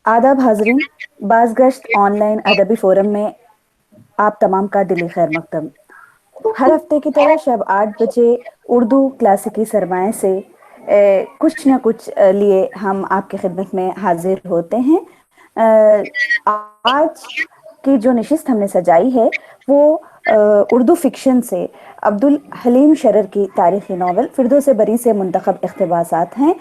आदाब हाजरीन, बाज़गश्त ऑनलाइन अदबी फोरम में आप तमाम का दिली खैर मकदम। हर हफ्ते की तरह शब 8 बजे उर्दू क्लासिकी सरमाए से कुछ न कुछ लिए हम आपकी खिदमत में हाजिर होते हैं। आज की जो नशिस्त हमने सजाई है वो उर्दू फिक्शन से अब्दुल हलीम शरर की तारीखी नावल फिरदौस बरी से मुंतखब इक़्तिबासात हैं,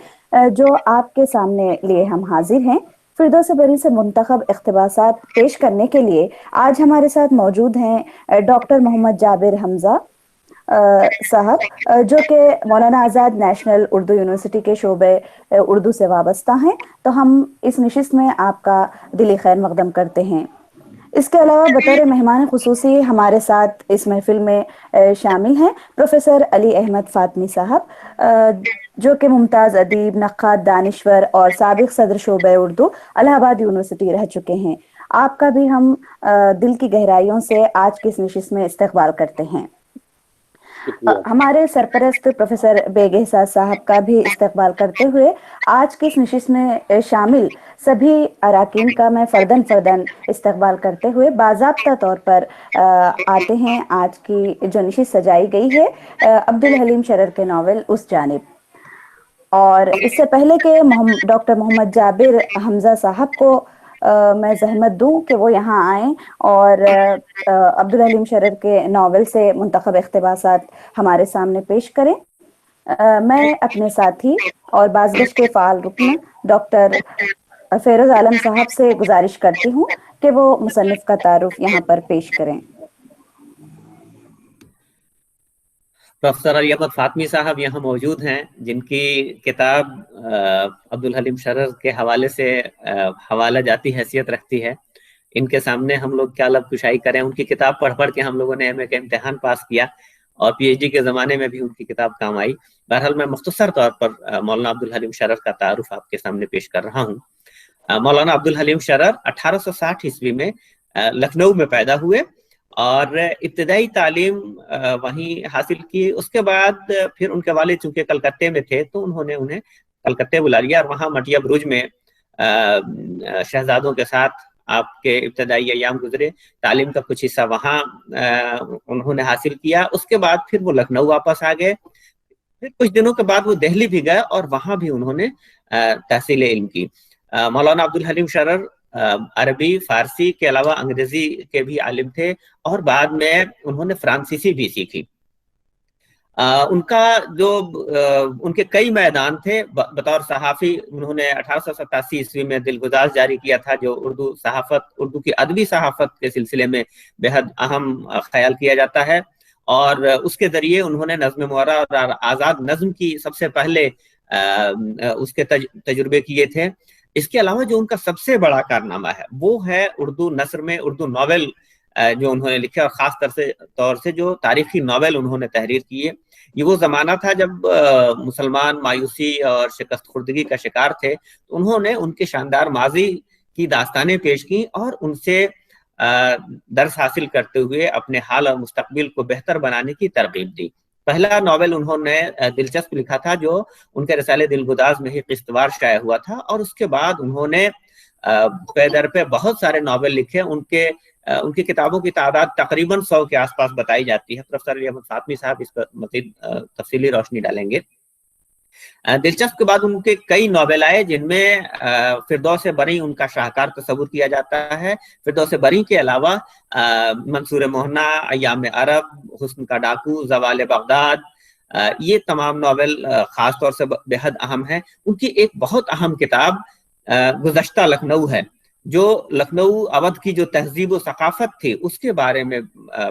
जो आपके सामने लिए हम हाजिर हैं। फिरदौस बरी से मुंतखब इक़्तिबासात पेश करने के लिए आज हमारे साथ मौजूद हैं डॉक्टर मोहम्मद जाबिर हमजा साहब, जो कि मौलाना आज़ाद नेशनल उर्दू यूनिवर्सिटी के शोबे उर्दू से वाबस्ता हैं। तो हम इस नशिस्त में आपका दिली खैर मकदम करते हैं। इसके अलावा बतौर मेहमान खुसूसी हमारे साथ इस महफिल में शामिल हैं प्रोफेसर अली अहमद फातमी साहब, जो कि मुमताज़ अदीब, नक्काद, दानिश्वर और साबिक सदर शोबे उर्दू इलाहाबाद यूनिवर्सिटी रह चुके हैं। आपका भी हम दिल की गहराइयों से आज की इस नशिस्त में इस्तकबाल करते हैं। हमारे सरपरस्त प्रोफेसर बेगहसा साहब का भी इस्तकबाल करते हुए आज की इस नशिस्त में शामिल सभी अराकीन का मैं फर्दन इस्तकबाल करते हुए बाज़ाब्ता तौर पर आते हैं आज की जो नशिस्त सजाई गई है अब्दुल हलीम शरर के नावल उस जानिब। और इससे पहले के डॉक्टर मोहम्मद जाबिर हमजा साहब को मैं जहमत दूं कि वो यहाँ आएँ और अब्दुल हलीम शरर के नावल से मुंतखब इक़्तिबासात हमारे सामने पेश करें। मैं अपने साथी और बाज़गश्त के फ़ाल रुकन डॉक्टर फेरोज़ आलम साहब से गुजारिश करती हूँ कि वो मुसन्निफ़ का तारुफ यहाँ पर पेश करें। प्रोफेसर अली अहमद फातमी साहब यहाँ मौजूद हैं, जिनकी किताब अब्दुल हलीम शरर के हवाले से हवाला जाती हैसियत रखती है। इनके सामने हम लोग क्या लब कुशाई करें। उनकी किताब पढ़ पढ़ के हम लोगों ने एमए का इम्तिहान पास किया और पीएचडी के ज़माने में भी उनकी किताब काम आई। बहरहाल मैं मुख्तसर तौर पर मौलाना अब्दुल हलीम शरर का तारुफ आपके सामने पेश कर रहा हूँ। मौलाना अब्दुल हलीम शरर 1860 ईस्वी में लखनऊ में पैदा हुए और इब्तदाई तालीम वहीं हासिल की। उसके बाद फिर उनके वालिद चूंकि कलकत्ते में थे तो उन्होंने उन्हें कलकत्ते बुला लिया और वहाँ मटिया बुरुज में शहजादों के साथ आपके इब्तदाई अय्याम गुजरे। तालीम का कुछ हिस्सा वहाँ उन्होंने हासिल किया। उसके बाद फिर वो लखनऊ वापस आ गए। फिर कुछ दिनों के बाद वो दिल्ली भी गए और वहाँ भी उन्होंने तहसील इल्म की। मौलाना अब्दुल हलीम शरर अरबी, फारसी के अलावा अंग्रेजी के भी आलिम थे और बाद में उन्होंने फ्रांसीसी भी सीखी। उनका जो उनके कई मैदान थे। बतौर सहाफ़ी उन्होंने 1887 ईस्वी में दिलगुजाज जारी किया था, जो उर्दू की अदबी सहाफ़त के सिलसिले में बेहद अहम ख्याल किया जाता है। और उसके ज़रिए उन्होंने नज़्म मुअर्रा और आज़ाद नज़्म की सबसे पहले उसके तजुर्बे किए थे। इसके अलावा जो उनका सबसे बड़ा कारनामा है वो है उर्दू नस्र में उर्दू नावल जो उन्होंने लिखे और ख़ास तौर से जो तारीखी नावल उन्होंने तहरीर किए। ये वो ज़माना था जब मुसलमान मायूसी और शिकस्त खुर्दगी का शिकार थे। तो उन्होंने उनके शानदार माजी की दास्तानें पेश की और उनसे दर्स हासिल करते हुए अपने हाल और मुस्तकबिल को बेहतर बनाने की तरगीब दी। पहला नावल उन्होंने दिलचस्प लिखा था जो उनके रसाले दिलगुदाज में ही किश्तवार शाया हुआ था और उसके बाद उन्होंने पैदर पे बहुत सारे नावल लिखे। उनकी किताबों की तादाद तकरीबन 100 के आसपास बताई जाती है। प्रोफेसर अली अहमद फातमी साहब इस पर मज़ीद तफसीली रोशनी डालेंगे। दिलचस्प के बाद उनके कई नावल आए जिनमें फिरदौस बरी उनका शाहकार तस्वुर किया जाता है। फिरदौस बरी के अलावा मंसूर मोहना, अय्याम अरब, हुस्न का डाकू, ज़वाल बगदाद, ये तमाम नावल ख़ास तौर से बेहद अहम है। उनकी एक बहुत अहम किताब गुज़श्ता लखनऊ है, जो लखनऊ अवध की जो तहजीब व सकाफत थी उसके बारे में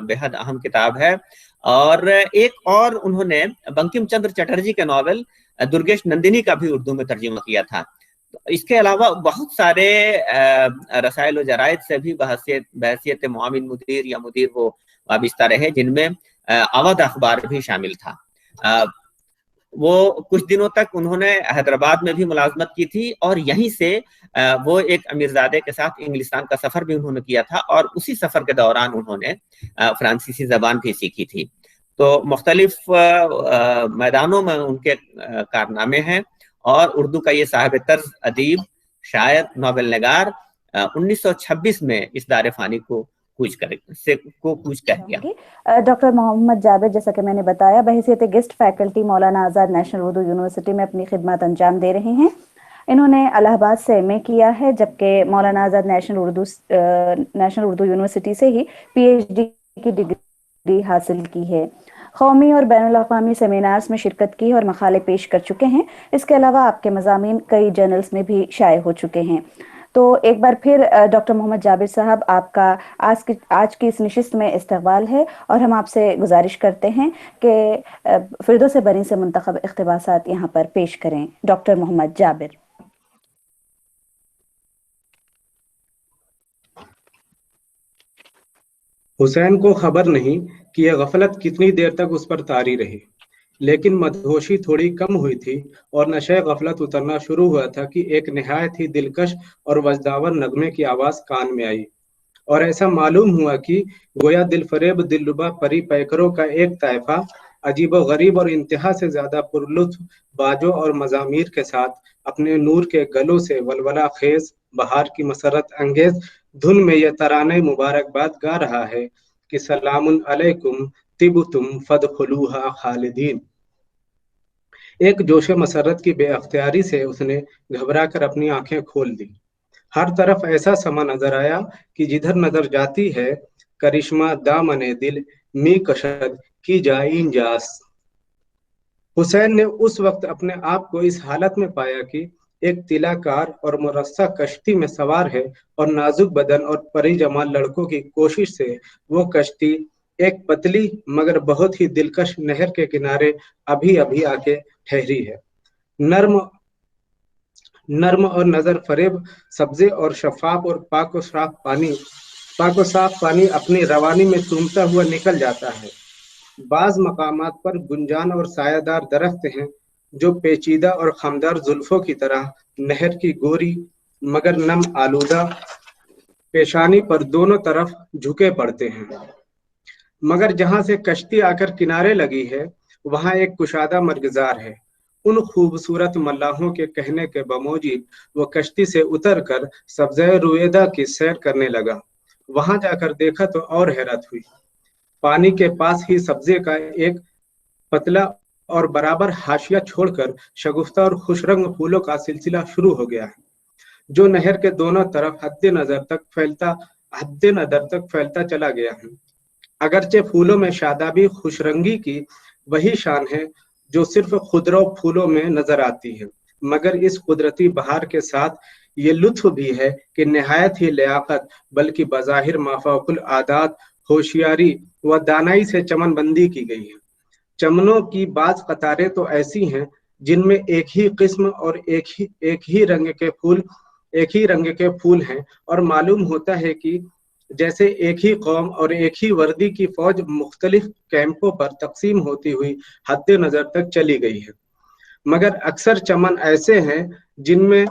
बेहद अहम किताब है। और एक और उन्होंने बंकिम चंद्र चटर्जी के नावल दुर्गेश नंदिनी का भी उर्दू में तर्जुमा किया था। इसके अलावा बहुत सारे रसायल व जरायद से भी बहसियत मुआविन मुदीर या मुदीर वो वाबिस्ता रहे, जिनमें अवध अखबार भी शामिल था। वो कुछ दिनों तक उन्होंने हैदराबाद में भी मुलाजमत की थी और यहीं से वो एक अमीरजादे के साथ इंग्लिस्तान का सफ़र भी उन्होंने किया था और उसी सफ़र के दौरान उन्होंने फ्रांसीसी ज़बान भी सीखी थी। तो मुख्तलिफ मैदानों में उनके कारनामे हैं और उर्दू का ये साहिब तर्ज अदीब शायर नॉवेल नगार 1926 में इस दार फानी को कूच कर गया। डॉक्टर मोहम्मद जाबिर, जैसा कि मैंने बताया, बहैसियत गेस्ट फैकल्टी मौलाना आज़ाद नेशनल उर्दू यूनिवर्सिटी में अपनी खिदमत अंजाम दे रहे हैं। इन्होंने इलाहाबाद से एमए किया है, जबकि मौलाना आज़ाद नेशनल उर्दू यूनिवर्सिटी से ही पीएचडी की डिग्री हासिल की है। कौमी और बैनुल-अक़वामी सेमिनार्स में शिरकत की और मकाले पेश कर चुके हैं। इसके अलावा आपके मज़ामीन कई जर्नल्स में भी शाये हो चुके हैं। तो एक बार फिर डॉक्टर मोहम्मद जाबिर साहब, आपका आज की इस नशिस्त में इस्तकबाल है और हम आपसे गुजारिश करते हैं कि फिरदौस बरी से मुंतखब इक़्तिबासात यहाँ पर पेश करें। डॉक्टर मोहम्मद जाबिर। हुसैन को खबर नहीं कि यह गफलत कितनी देर तक उस पर तारी रही, लेकिन मदहोशी थोड़ी कम हुई थी और नशे गफलत उतरना शुरू हुआ था कि एक निहायत ही दिलकश और वजदावर नगमे की आवाज़ कान में आई, और ऐसा मालूम हुआ कि गोया दिलफरेब दिलरुबा परी पैकरों का एक ताइफा अजीबो गरीब और इंतहा से ज़्यादा पुरलुत्फ बाजों और मज़ामीर के साथ अपने नूर के गलों से वलवला खेज बहार की मसरत अंगेज धुन में यह तराने मुबारकबाद गा रहा है कि सलामुन अलैकुम तिबुतुम फदखुलूहा खालिदीन। एक जोश मसरत की बेअख्तियारी से उसने घबरा कर अपनी आंखें खोल दी। हर तरफ ऐसा समा नजर आया कि जिधर नजर जाती है करिश्मा दामने दिल मी कशद की जाइन जास। हुसैन ने उस वक्त अपने आप को इस हालत में पाया कि एक तिलाकार और मुरस्सा कश्ती में सवार है और नाजुक बदन और परी जमाल लड़कों की कोशिश से वो कश्ती एक पतली मगर बहुत ही दिलकश नहर के किनारे अभी अभी आके ठहरी है। नर्म और नजर फरेब सब्जे और शफाफ और पाक और साफ पानी अपनी रवानी में चूमता हुआ निकल जाता है। बाज मकामात पर गुंजान और सायादार दरख्त हैं जो पेचीदा और खमदार जुल्फों की तरह नहर की गोरी मगर नम आलूदा पेशानी पर दोनों तरफ झुके पड़ते हैं। मगर जहां से कश्ती आकर किनारे लगी है वहां एक कुशादा मर्गजार है। उन खूबसूरत मल्लाहों के कहने के बमौजिब वो कश्ती से उतरकर सब्ज़े रुएदा की सैर करने लगा। वहां जाकर देखा तो और हैरत हुई। पानी के पास ही सब्जे का एक पतला और बराबर हाशिया छोड़कर शगुफ्ता और खुशरंग फूलों का सिलसिला शुरू हो गया है, जो नहर के दोनों तरफ हद्दे नजर तक फैलता चला गया है। अगरचे फूलों में शादाबी खुशरंगी की वही शान है जो सिर्फ खुदरा फूलों में नजर आती है, मगर इस कुदरती बहार के साथ ये लुत्फ भी है कि निहायत ही लियाकत बल्कि बज़ाहिर माफाकुल आदात, होशियारी व दानाई से चमनबंदी की गई है। चमनों की बाज कतारें तो ऐसी हैं जिनमें एक ही किस्म और एक ही रंग के फूल हैं, और मालूम होता है कि जैसे एक ही कौम और एक ही वर्दी की फौज मुख्तलिफ कैंपों पर तकसीम होती हुई हद्दे नजर तक चली गई है। मगर अक्सर चमन ऐसे हैं जिनमें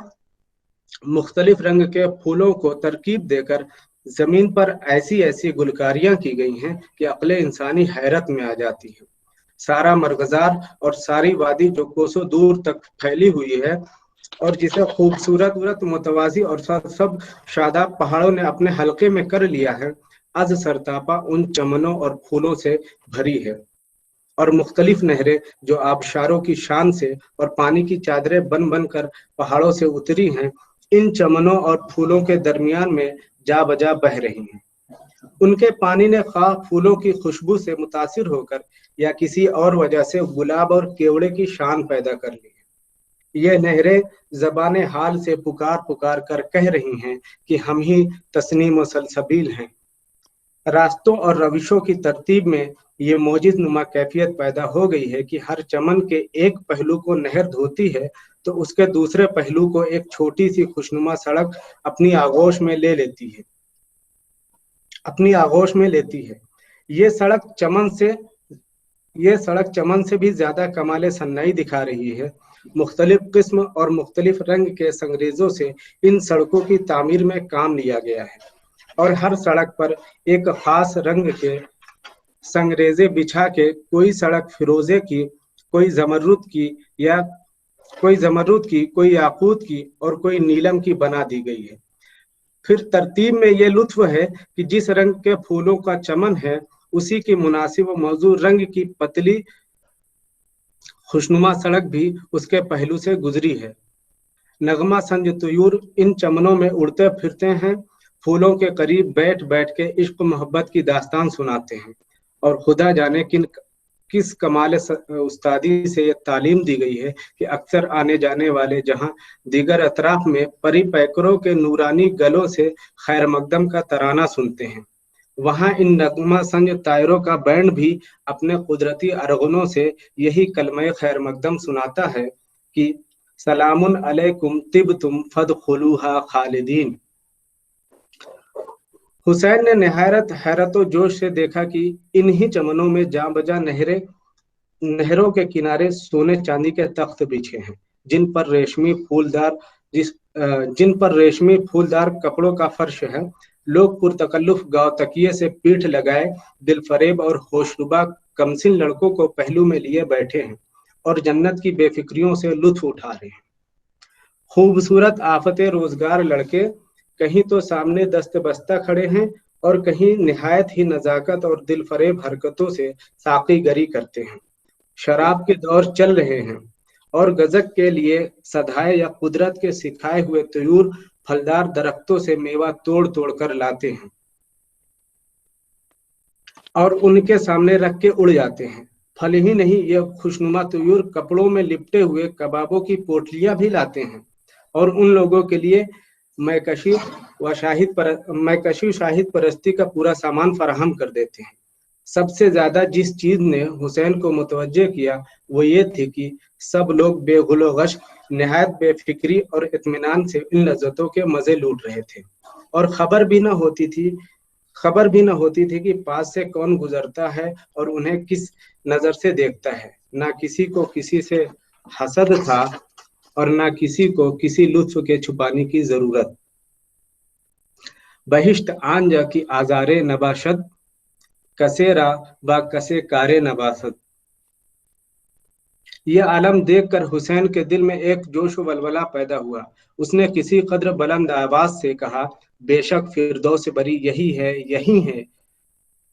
मुख्तलिफ रंग के फूलों को तरकीब देकर जमीन पर ऐसी ऐसी गुलकारियां की गई हैं कि अक्ले इंसानी हैरत में आ जाती है। सारा मरगजार और सारी वादी जो कोसों दूर तक फैली हुई है और जिसे खूबसूरत मुतवाजी और सब शादाब पहाड़ों ने अपने हल्के में कर लिया है, अज सरतापा उन चमनों और फूलों से भरी है। और मुख्तलिफ नहरें जो आबशारों की शान से और पानी की चादरें बन बन कर पहाड़ों से उतरी हैं, इन चमनों और फूलों के दरमियान में जा बजा बह रही हैं। उनके पानी ने खा फूलों की खुशबू से मुतासिर होकर या किसी और वजह से गुलाब और केवड़े की शान पैदा कर ली है। ये नहरें ज़बाने हाल से पुकार पुकार कर कह रही हैं कि हम ही तस्नीम व सलसबील हैं। रास्तों और रविशों की तरतीब में ये मौजिज़ नुमा कैफियत पैदा हो गई है कि हर चमन के एक पहलू को नहर धोती है तो उसके दूसरे पहलू को एक छोटी सी खुशनुमा सड़क अपनी आगोश में लेती है। ये सड़क चमन से भी ज्यादा कमाले सन्नाई दिखा रही है। मुख्तलिफ किस्म और मुख्तलिफ रंग के संगरेजों से इन सड़कों की तामीर में काम लिया गया है और हर सड़क पर एक खास रंग के संगरेजे बिछा के कोई सड़क फिरोजे की, कोई जमरुद की या कोई जमरुद की, कोई याकूत की और कोई नीलम की बना दी गई है। फिर तरतीब में ये लुत्फ है कि जिस रंग के फूलों का चमन है उसी की मुनासिब मौजू रंग की पतली खुशनुमा सड़क भी उसके पहलू से गुजरी है। नगमा संज तुयूर इन चमनों में उड़ते फिरते हैं, फूलों के करीब बैठ बैठ के इश्क मोहब्बत की दास्तान सुनाते हैं, और खुदा जाने किस कमाल उस्तादी से ये तालीम दी गई है कि अक्सर आने जाने वाले जहां दीगर अतराफ में परी पैकरों के नूरानी गलों से खैर मकदम का तराना सुनते हैं, वहां इन नगमा संज तायरों का बैंड भी अपने कुदरती अरगनों से यही कलमे खैर मकदम सुनाता है कि सलामुन अलैकुम तिबतुम फदखुलूहा खालिदीन। हुसैन ने निहायत हैरत जोश से देखा कि इन्हीं चमनों में जा बजा नहरों के किनारे सोने चांदी के तख्त बिछे हैं, जिन पर रेशमी फूलदार कपड़ों का फर्श है। लोग पुरतकल्लुफ गाँव तकिए से पीठ लगाए दिलफरेब और होशरुबा कमसिन लड़कों को पहलू में लिए बैठे हैं और जन्नत की बेफिक्रियों से लुत्फ उठा रहे हैं। खूबसूरत आफते रोजगार लड़के कहीं तो सामने दस्तबस्ता खड़े हैं और कहीं निहायत ही नजाकत और दिलफरेब हरकतों से साकीगरी करते हैं। शराब के दौर चल रहे हैं और गजक के लिए सधाए या कुदरत के सिखाए हुए तयूर फलदार दरख्तों से मेवा तोड़ तोड़ कर लाते हैं और उनके सामने रख के उड़ जाते हैं। फल ही नहीं, यह खुशनुमा तयूर कपड़ों में लिपटे हुए कबाबों की पोटलियां भी लाते हैं और उन लोगों के लिए मैकशी शाहिद परस्ती का पूरा सामान फराहम कर देते हैं। सबसे ज्यादा जिस चीज ने हुसैन को मुतवज्जे किया वो ये थी कि सब लोग बेगुलो गश निहायत बेफिक्री और इत्मीनान से इन लज्जतों के मजे लूट रहे थे और खबर भी न होती थी कि पास से कौन गुजरता है और उन्हें किस नजर से देखता है। ना किसी को किसी से हसद था और ना किसी को किसी लुत्फ के छुपाने की जरूरत। बहिश्त आंजा की आजारे नबाशद कसेरा व कसे कारे नबासत। यह आलम देखकर हुसैन के दिल में एक जोश वलवला पैदा हुआ। उसने किसी कदर बुलंद आवाज से कहा, बेशक फिरदौस बरी यही है,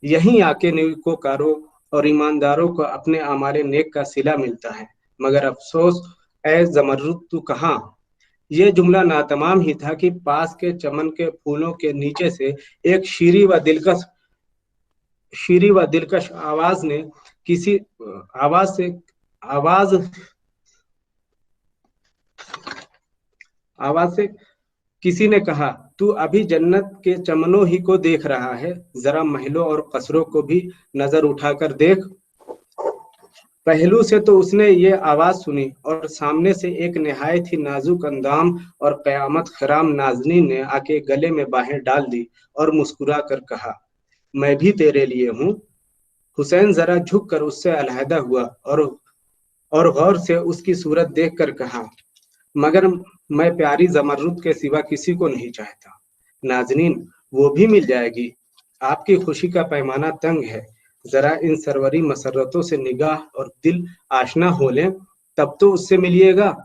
यहीं आके नेकोकारों और ईमानदारों को अपने आमाले नेक का सिला मिलता है, मगर अफसोस ऐ ज़मरुद तू कहाँ। ये जुमला नातमाम ही था कि पास के चमन के फूलों के नीचे से एक शीरी व दिलकश आवाज से किसी ने कहा, तू अभी जन्नत के चमनों ही को देख रहा है, जरा महलों और कसरों को भी नजर उठाकर देख। पहलू से तो उसने ये आवाज सुनी और सामने से एक निहायत ही नाजुक अंदाम और कयामत खराम नाज़नीन ने आके गले में बाहें डाल दी और मुस्कुरा कर कहा, मैं भी तेरे लिए हूँ। हुसैन जरा झुक कर उससे अलहदा हुआ और गौर से उसकी सूरत देख कर कहा, मगर मैं प्यारी ज़मरुद के सिवा किसी को नहीं चाहता। नाज़नीन, वो भी मिल जाएगी। आपकी खुशी का पैमाना तंग है, जरा इन सरवरी मसरतों से निगाह और दिल आशना हो लें, तब तो उससे मिलिएगा।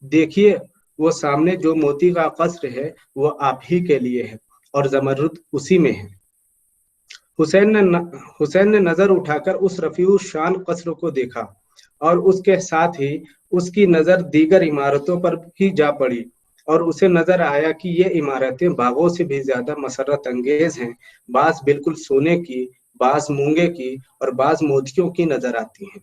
देखिए, वो सामने जो मोती का कस्र है वो आप ही के लिए है और ज़मरुद उसी में है। हुसैन ने नजर उठाकर उस रफीउ शान कस्र को देखा और उसके साथ ही उसकी नजर दीगर इमारतों पर भी जा पड़ी और उसे नजर आया कि ये इमारतें बागों से भी ज्यादा मसरत अंगेज हैं। बास बिल्कुल सोने की, बास मूंगे की और बास मोतियों की नजर आती हैं।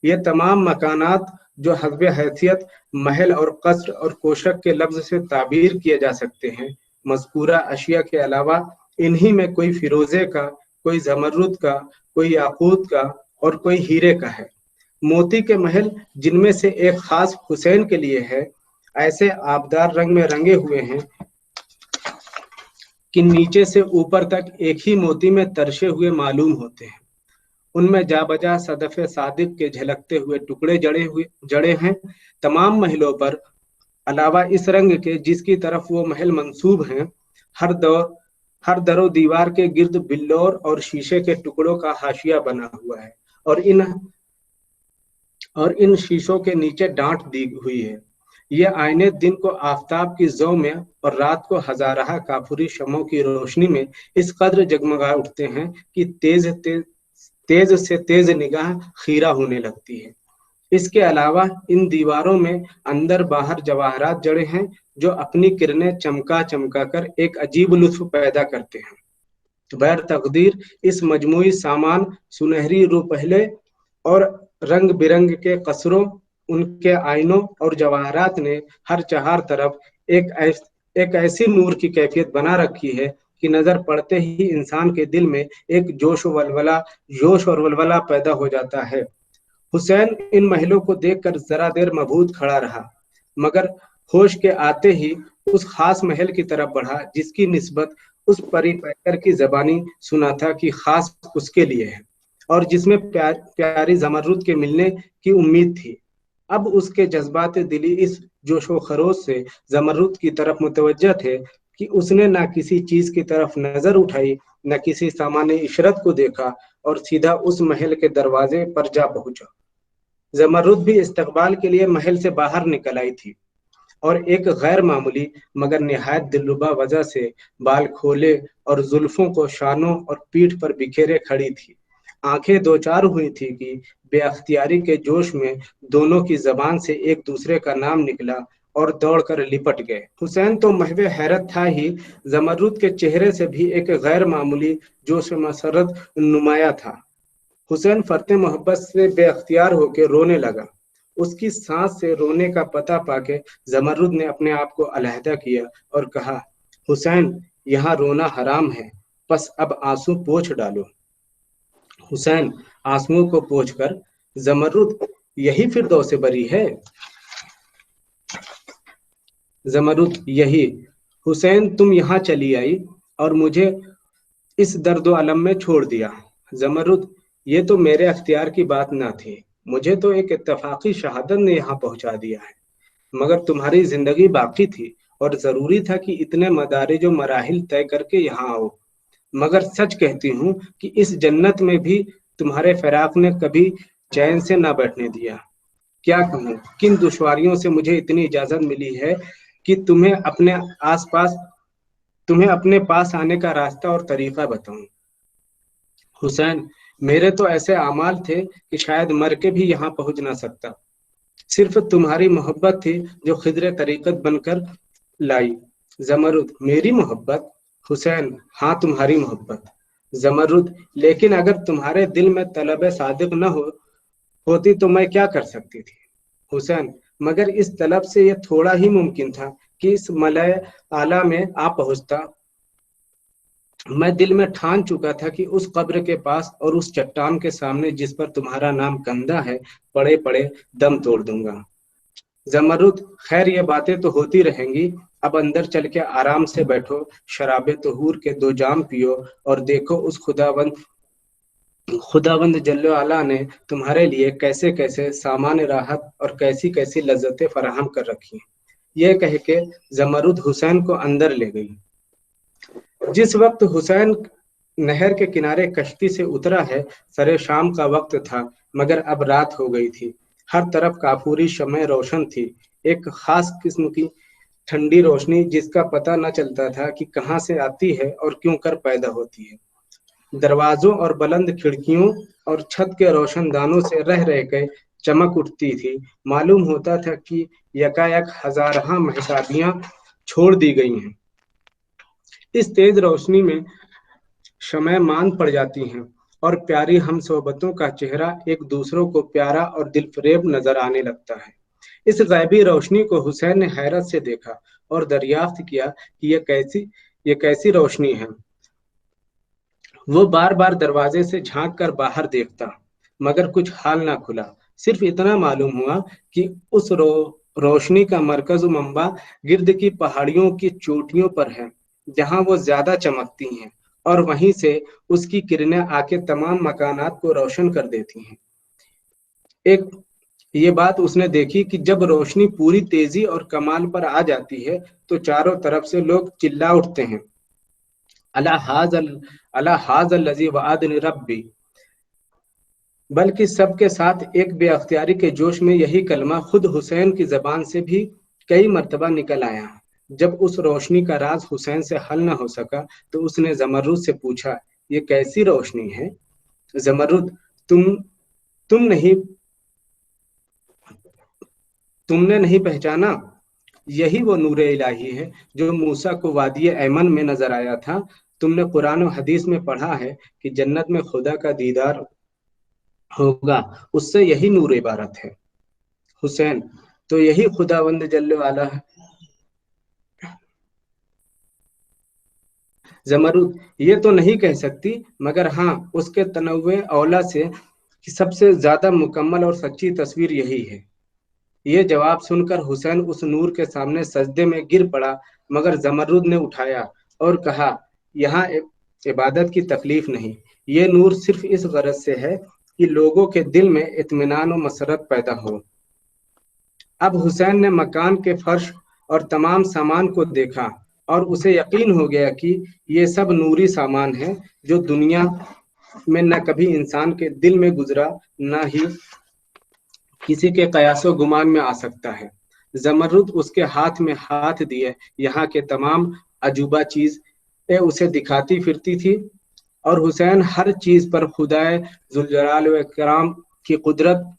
ये तमाम मकानात जो हस्बे हैसियत महल और कस्र और कोशक के लफ्ज से ताबीर किए जा सकते हैं, मज़कूरा अशिया के अलावा इन्हीं में कोई फिरोजे का, कोई ज़मरुद का, कोई याकूत का और कोई हीरे का है। मोती के महल जिनमें से एक खास हुसैन के लिए है, ऐसे आबदार रंग में रंगे हुए हैं कि नीचे से ऊपर तक एक ही मोती में तरशे हुए मालूम होते हैं। उनमें जाबजा सदफे सादिक के झलकते हुए टुकड़े जड़े हैं। तमाम महलों पर अलावा इस रंग के जिसकी तरफ वो महल मंसूब हैं, हर दरो दीवार के गिर्द बिल्लौर और शीशे के टुकड़ों का हाशिया बना हुआ है और और इन शीशों के नीचे डांट दी हुई है। ये आईने दिन को आफताब की जौ में और रात को हजारहा काफुरी शमों की रोशनी में इस कद्र जगमगा उठते हैं कि तेज से तेज निगाह खीरा होने लगती है। इसके अलावा इन दीवारों में अंदर बाहर जवाहरात जड़े हैं जो अपनी किरणें चमका चमका कर एक अजीब लुत्फ पैदा करते हैं। बैर तकदीर इस मजमूई सामान सुनहरी रूपहले और रंग बिरंग के कसरों, उनके आईनों और जवाहरात ने हर चार तरफ एक ऐसी नूर की कैफियत बना रखी है कि नजर पड़ते ही इंसान के दिल में एक जोश और वलवला पैदा हो जाता है। हुसैन इन महलों को देखकर जरा देर मबहूत खड़ा रहा, मगर होश के आते ही उस खास महल की तरफ बढ़ा जिसकी निस्बत उस परी पैकर की जबानी सुना था कि खास उसके लिए है और जिसमें प्यारी जमरुद के मिलने की उम्मीद थी। अब उसके जज्बात दिली इस जोशो खरोश से जमरुद की तरफ मुतवज्जह थे कि उसने न किसी चीज की तरफ नजर उठाई, न किसी सामान्य इशरत को देखा और सीधा उस महल के दरवाजे पर जा पहुंचा। जमरुद भी इस्तकबाल के लिए महल से बाहर निकल आई थी और एक गैर मामूली मगर निहायत दिलरुबा वजह से बाल खोले और जुल्फों को शानों और पीठ पर बिखेरे खड़ी थी। आंखें दो चार हुई थी कि बेअख्तियारी के जोश में दोनों की जबान से एक दूसरे का नाम निकला और दौड़कर लिपट गए। हुसैन तो महवे हैरत था ही, जमरुद के चेहरे से भी एक गैर मामूली जोश मसरत नुमाया था। हुसैन फरते मोहब्बत से बेअख्तियार होकर रोने लगा। उसकी सांस से रोने का पता पाके जमरुद ने अपने आप को अलहदा किया और कहा, हुसैन यहाँ रोना हराम है, बस अब आंसू पोंछ डालो। हुसैन आंसुओं को पोंछकर, जमरुद यही फिरदौस बरी है? जमरुद यही। हुसैन तुम यहाँ चली आई और मुझे इस दर्द अलम में छोड़ दिया। जमरुद ये तो मेरे अख्तियार की बात ना थी, मुझे तो एक इत्तफाकी शहादत ने यहाँ पहुंचा दिया है, मगर तुम्हारी जिंदगी बाकी थी और जरूरी था कि इतने मदारिज और मराहिल तय करके यहाँ आओ। मगर सच कहती हूँ कि इस जन्नत में भी तुम्हारे फिराक ने कभी चैन से ना बैठने दिया। क्या कहूँ, किन दुश्वारियों से मुझे इतनी इजाजत मिली है कि तुम्हें अपने पास आने का रास्ता और तरीका बताऊं। हुसैन मेरे तो ऐसे आमाल थे कि शायद मर के भी यहाँ पहुंच ना सकता, सिर्फ तुम्हारी मोहब्बत थी जो खिदरे तरीकत बनकर लाई। जमरुद मेरी मोहब्बत? हुसैन हाँ तुम्हारी मोहब्बत। जमरुद लेकिन अगर तुम्हारे दिल में तलब सादिक न होती तो मैं क्या कर सकती थी? हुसैन मगर इस तलब से यह थोड़ा ही मुमकिन था कि इस मलय आला में आ पहुंचता। मैं दिल में ठान चुका था कि उस कब्र के पास और उस चट्टान के सामने जिस पर तुम्हारा नाम कंधा है, पड़े पड़े दम तोड़ दूंगा। जमरुद खैर ये बातें तो होती रहेंगी, अब अंदर चल के आराम से बैठो, शराबे तहूर के 2 जाम पियो और देखो उस खुदावंद जल्लो आला ने तुम्हारे लिए कैसे कैसे सामान राहत और कैसी कैसी लज्जतें फराहम कर रखी। ये कह के जमरुद हुसैन को अंदर ले गई। जिस वक्त हुसैन नहर के किनारे कश्ती से उतरा है, सरे शाम का वक्त था, मगर अब रात हो गई थी। हर तरफ काफूरी शमएं रोशन थी, एक खास किस्म की ठंडी रोशनी जिसका पता न चलता था कि कहाँ से आती है और क्यों कर पैदा होती है। दरवाजों और बुलंद खिड़कियों और छत के रोशनदानों से रह के चमक उठती थी। मालूम होता था कि यकायक हजारहा महताबियां छोड़ दी गई हैं। इस तेज रोशनी में शमएं मांद पड़ जाती हैं और प्यारी हम सोबतों का चेहरा एक दूसरों को प्यारा और दिलफरेब नजर आने लगता है। इस गैबी रोशनी को हुसैन ने हैरत से देखा और दरियाफ्त किया कि ये कैसी रोशनी है। वो बार बार दरवाजे से झांक कर बाहर देखता, मगर कुछ हाल ना खुला। सिर्फ इतना मालूम हुआ कि उस रोशनी का मरकज मंबा गिर्द की पहाड़ियों की चोटियों पर है, जहां वो ज्यादा चमकती हैं और वहीं से उसकी किरणें आके तमाम मकानात को रोशन कर देती हैं। एक ये बात उसने देखी कि जब रोशनी पूरी तेजी और कमाल पर आ जाती है तो चारों तरफ से लोग चिल्ला उठते हैं, अला हाज़ल लज़ी वअदनी रब्बी, बल्कि सबके साथ एक बेअख्तियारी के जोश में यही कलमा खुद हुसैन की जबान से भी कई मर्तबा निकल आया। जब उस रोशनी का राज हुसैन से हल न हो सका तो उसने जमरुद से पूछा, ये कैसी रोशनी है जमरुद, तुम नहीं तुमने नहीं पहचाना? यही वो नूरे इलाही है जो मूसा को वादी ऐमन में नजर आया था। तुमने कुरान और हदीस में पढ़ा है कि जन्नत में खुदा का दीदार होगा, उससे यही नूर इबारत है। हुसैन तो यही खुदावंद जल्ले वाला है। जमरुद, ये तो नहीं कह सकती, मगर हाँ, उसके तनव्वे औला से कि सबसे ज्यादा मुकम्मल और सच्ची तस्वीर यही है। ये जवाब सुनकर हुसैन उस नूर के सामने सजदे में गिर पड़ा, मगर जमरुद ने उठाया और कहा, यहाँ इबादत की तकलीफ नहीं, ये नूर सिर्फ इस गरज से है कि लोगों के दिल में इत्मीनान और मसरत पैदा हो। अब हुसैन ने मकान के फर्श और तमाम सामान को देखा और उसे यकीन हो गया कि ये सब नूरी सामान है जो दुनिया में न कभी इंसान के दिल में गुजरा, न ही किसी के कयासो गुमान में आ सकता है। जमरुद उसके हाथ में हाथ दिए यहाँ के तमाम अजूबा चीज उसे दिखाती फिरती थी और हुसैन हर चीज पर खुदाए जुलजलाल व इकराम की कुदरत